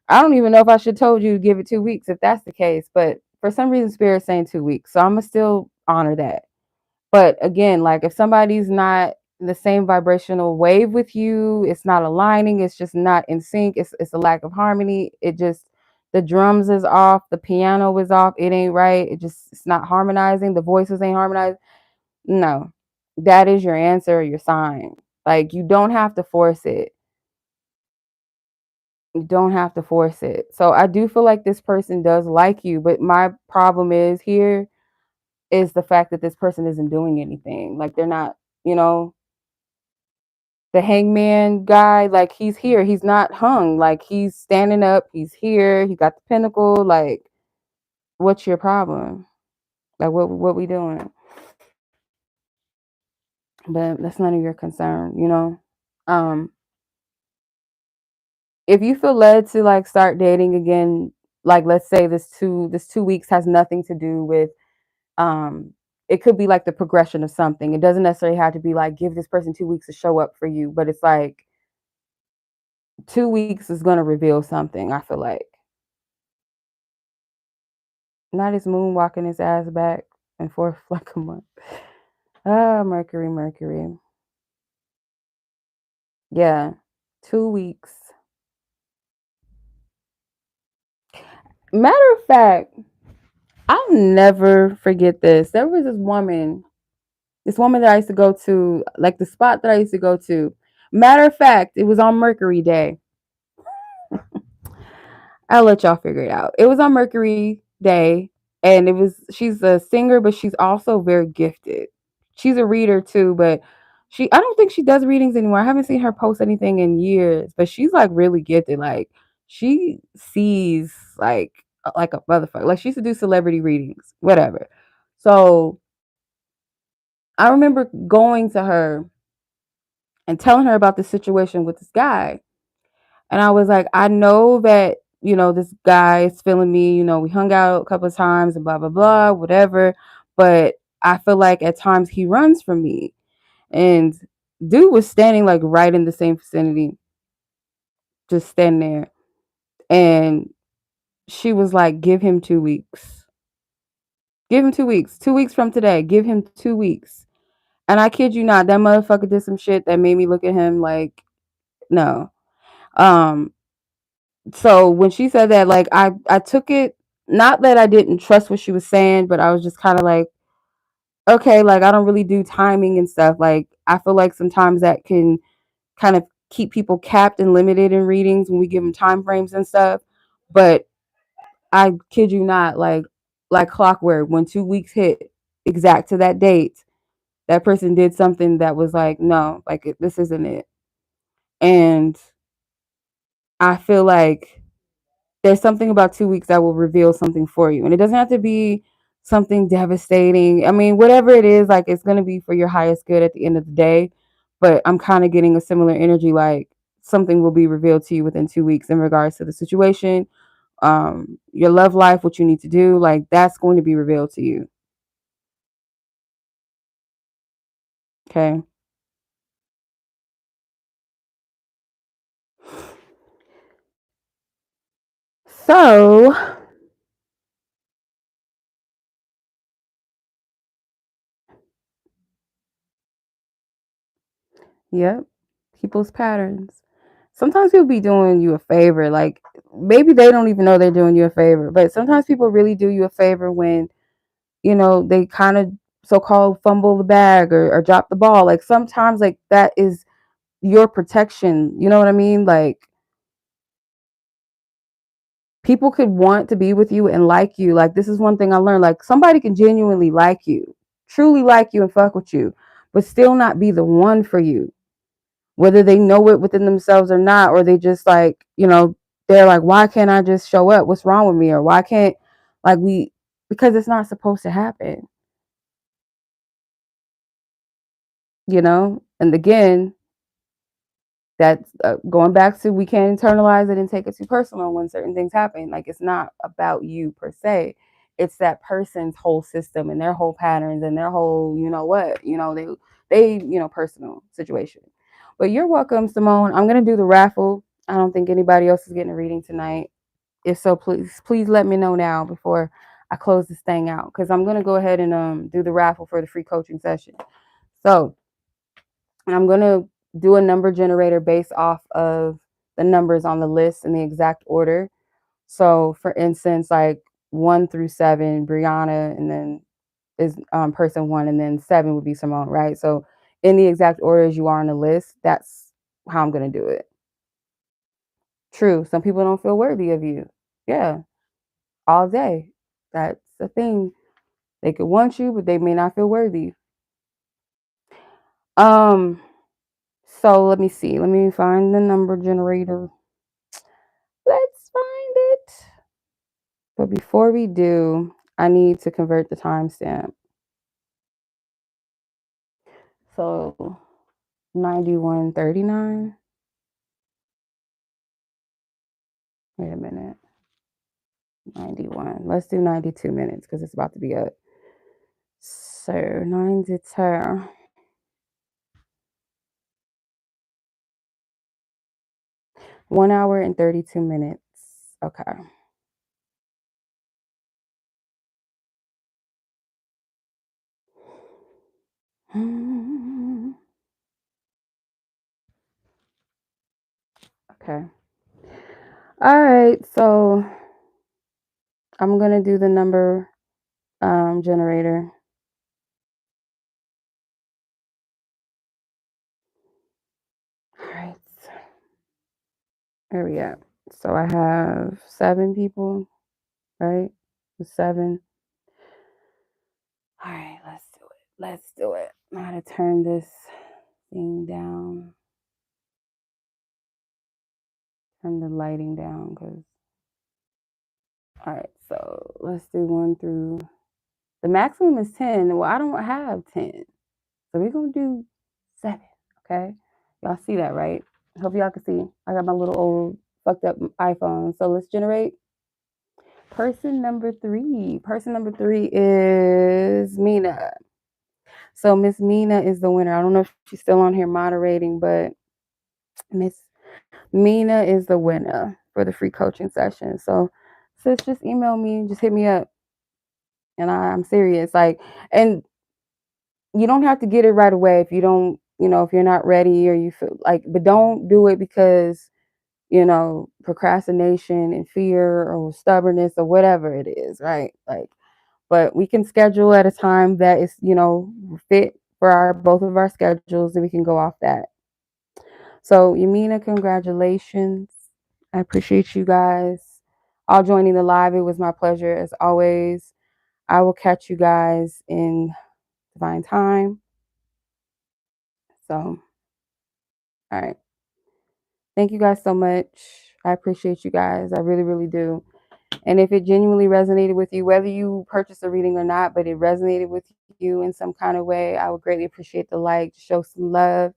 I don't even know if I should told you to give it 2 weeks if that's the case, but for some reason, Spirit's saying 2 weeks, so I'm gonna still honor that. But again, like if somebody's not in the same vibrational wave with you, it's not aligning, it's just not in sync, it's a lack of harmony. It just, the drums is off, the piano is off, it ain't right, it's not harmonizing, the voices ain't harmonized. No. That is your answer, your sign. Like you don't have to force it. You don't have to force it. So I do feel like this person does like you, but my problem is here is the fact that this person isn't doing anything. Like they're not, you know, the hangman guy, like he's here. He's not hung. Like he's standing up. He's here. He got the pinnacle. Like, what's your problem? Like what we doing? But that's none of your concern, you know? Um, if you feel led to like start dating again, like let's say this 2 weeks has nothing to do with it could be like the progression of something. It doesn't necessarily have to be like give this person 2 weeks to show up for you, but it's like 2 weeks is gonna reveal something, I feel like. Not his moon walking his ass back and forth like a month. Ah, Mercury, Mercury. Yeah. 2 weeks. Matter of fact, I'll never forget this. There was this woman that I used to go to, like the spot that I used to go to. Matter of fact, it was on Mercury Day. I'll let y'all figure it out. It was on Mercury Day, and she's a singer, but she's also very gifted. She's a reader too, but I don't think she does readings anymore. I haven't seen her post anything in years, but she's like really gifted. Like she sees like a motherfucker. Like she used to do celebrity readings, whatever. So I remember going to her and telling her about the situation with this guy. And I was like, I know that, this guy is feeling me, we hung out a couple of times and blah, blah, blah, whatever. But I feel like at times he runs from me. And dude was standing like right in the same vicinity, just standing there. And she was like, give him 2 weeks. Give him 2 weeks. 2 weeks from today. Give him 2 weeks. And I kid you not, that motherfucker did some shit that made me look at him like, no. Um, so when she said that, like I took it, not that I didn't trust what she was saying, but I was just kind of like, okay, like I don't really do timing and stuff. Like I feel like sometimes that can kind of keep people capped and limited in readings when we give them time frames and stuff. But I kid you not, like clockwork, when 2 weeks hit exact to that date, that person did something that was like, no, like this isn't it. And I feel like there's something about 2 weeks that will reveal something for you. And it doesn't have to be something devastating. I mean, whatever it is, like it's going to be for your highest good at the end of the day. But I'm kind of getting a similar energy, like something will be revealed to you within 2 weeks in regards to the situation, your love life, what you need to do. Like that's going to be revealed to you. Okay. So, yep, people's patterns. Sometimes people be doing you a favor. Like maybe they don't even know they're doing you a favor, but sometimes people really do you a favor when, they kind of so-called fumble the bag or drop the ball. Like sometimes like that is your protection. You know what I mean? Like people could want to be with you and like you. Like this is one thing I learned. Like somebody can genuinely like you, truly like you and fuck with you, but still not be the one for you. Whether they know it within themselves or not, or they just like, they're like, why can't I just show up? What's wrong with me? Or why can't like because it's not supposed to happen, And again, that's going back to, we can't internalize it and take it too personal when certain things happen. Like it's not about you per se, it's that person's whole system and their whole patterns and their whole, they personal situation. But you're welcome, Simone. I'm gonna do the raffle. I don't think anybody else is getting a reading tonight. If so, please let me know now before I close this thing out, because I'm gonna go ahead and do the raffle for the free coaching session. So I'm gonna do a number generator based off of the numbers on the list in the exact order. So for instance, like 1 through 7, Breyonna, and then is person 1, and then 7 would be Simone, right? So in the exact order as you are on the list, that's how I'm gonna do it. True, some people don't feel worthy of you. Yeah, all day. That's the thing. They could want you, but they may not feel worthy. Um, so let me see. Let me find the number generator. Let's find it. But before we do, I need to convert the timestamp. So 91:39. Wait a minute. 91. Let's do 92 minutes because it's about to be up. So 92. 1 hour and 32 minutes. Okay. Okay. All right. So I'm going to do the number generator. All right. There we go. So I have 7 people, right? 7. All right, let's do it. Let's do it. I gotta turn this thing down. Turn the lighting down, because. All right, so let's do 1 through. The maximum is 10. Well, I don't have 10, so we're gonna do 7. Okay, y'all see that, right? I hope y'all can see. I got my little old fucked up iPhone. So let's generate person number 3. Person number 3 is Minah. So Miss Minah is the winner. I don't know if she's still on here moderating, but Miss Minah is the winner for the free coaching session. So sis, just email me, just hit me up. And I'm serious. Like, and you don't have to get it right away if you don't, if you're not ready or you feel like, but don't do it because, procrastination and fear or stubbornness or whatever it is, right? Like, but we can schedule at a time that is, fit for both of our schedules, and we can go off that. So Yamina, congratulations. I appreciate you guys. all joining the live. It was my pleasure as always. I will catch you guys in divine time. So, all right. Thank you guys so much. I appreciate you guys. I really, really do. And if it genuinely resonated with you, whether you purchased a reading or not, but it resonated with you in some kind of way, I would greatly appreciate the like, show some love.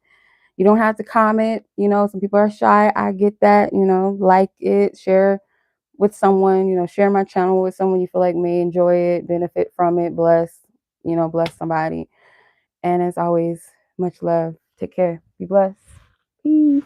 You don't have to comment. You know, some people are shy. I get that. You know, like it, share with someone, you know, share my channel with someone you feel like may enjoy it, benefit from it, bless, you know, bless somebody. And as always, much love. Take care. Be blessed. Peace.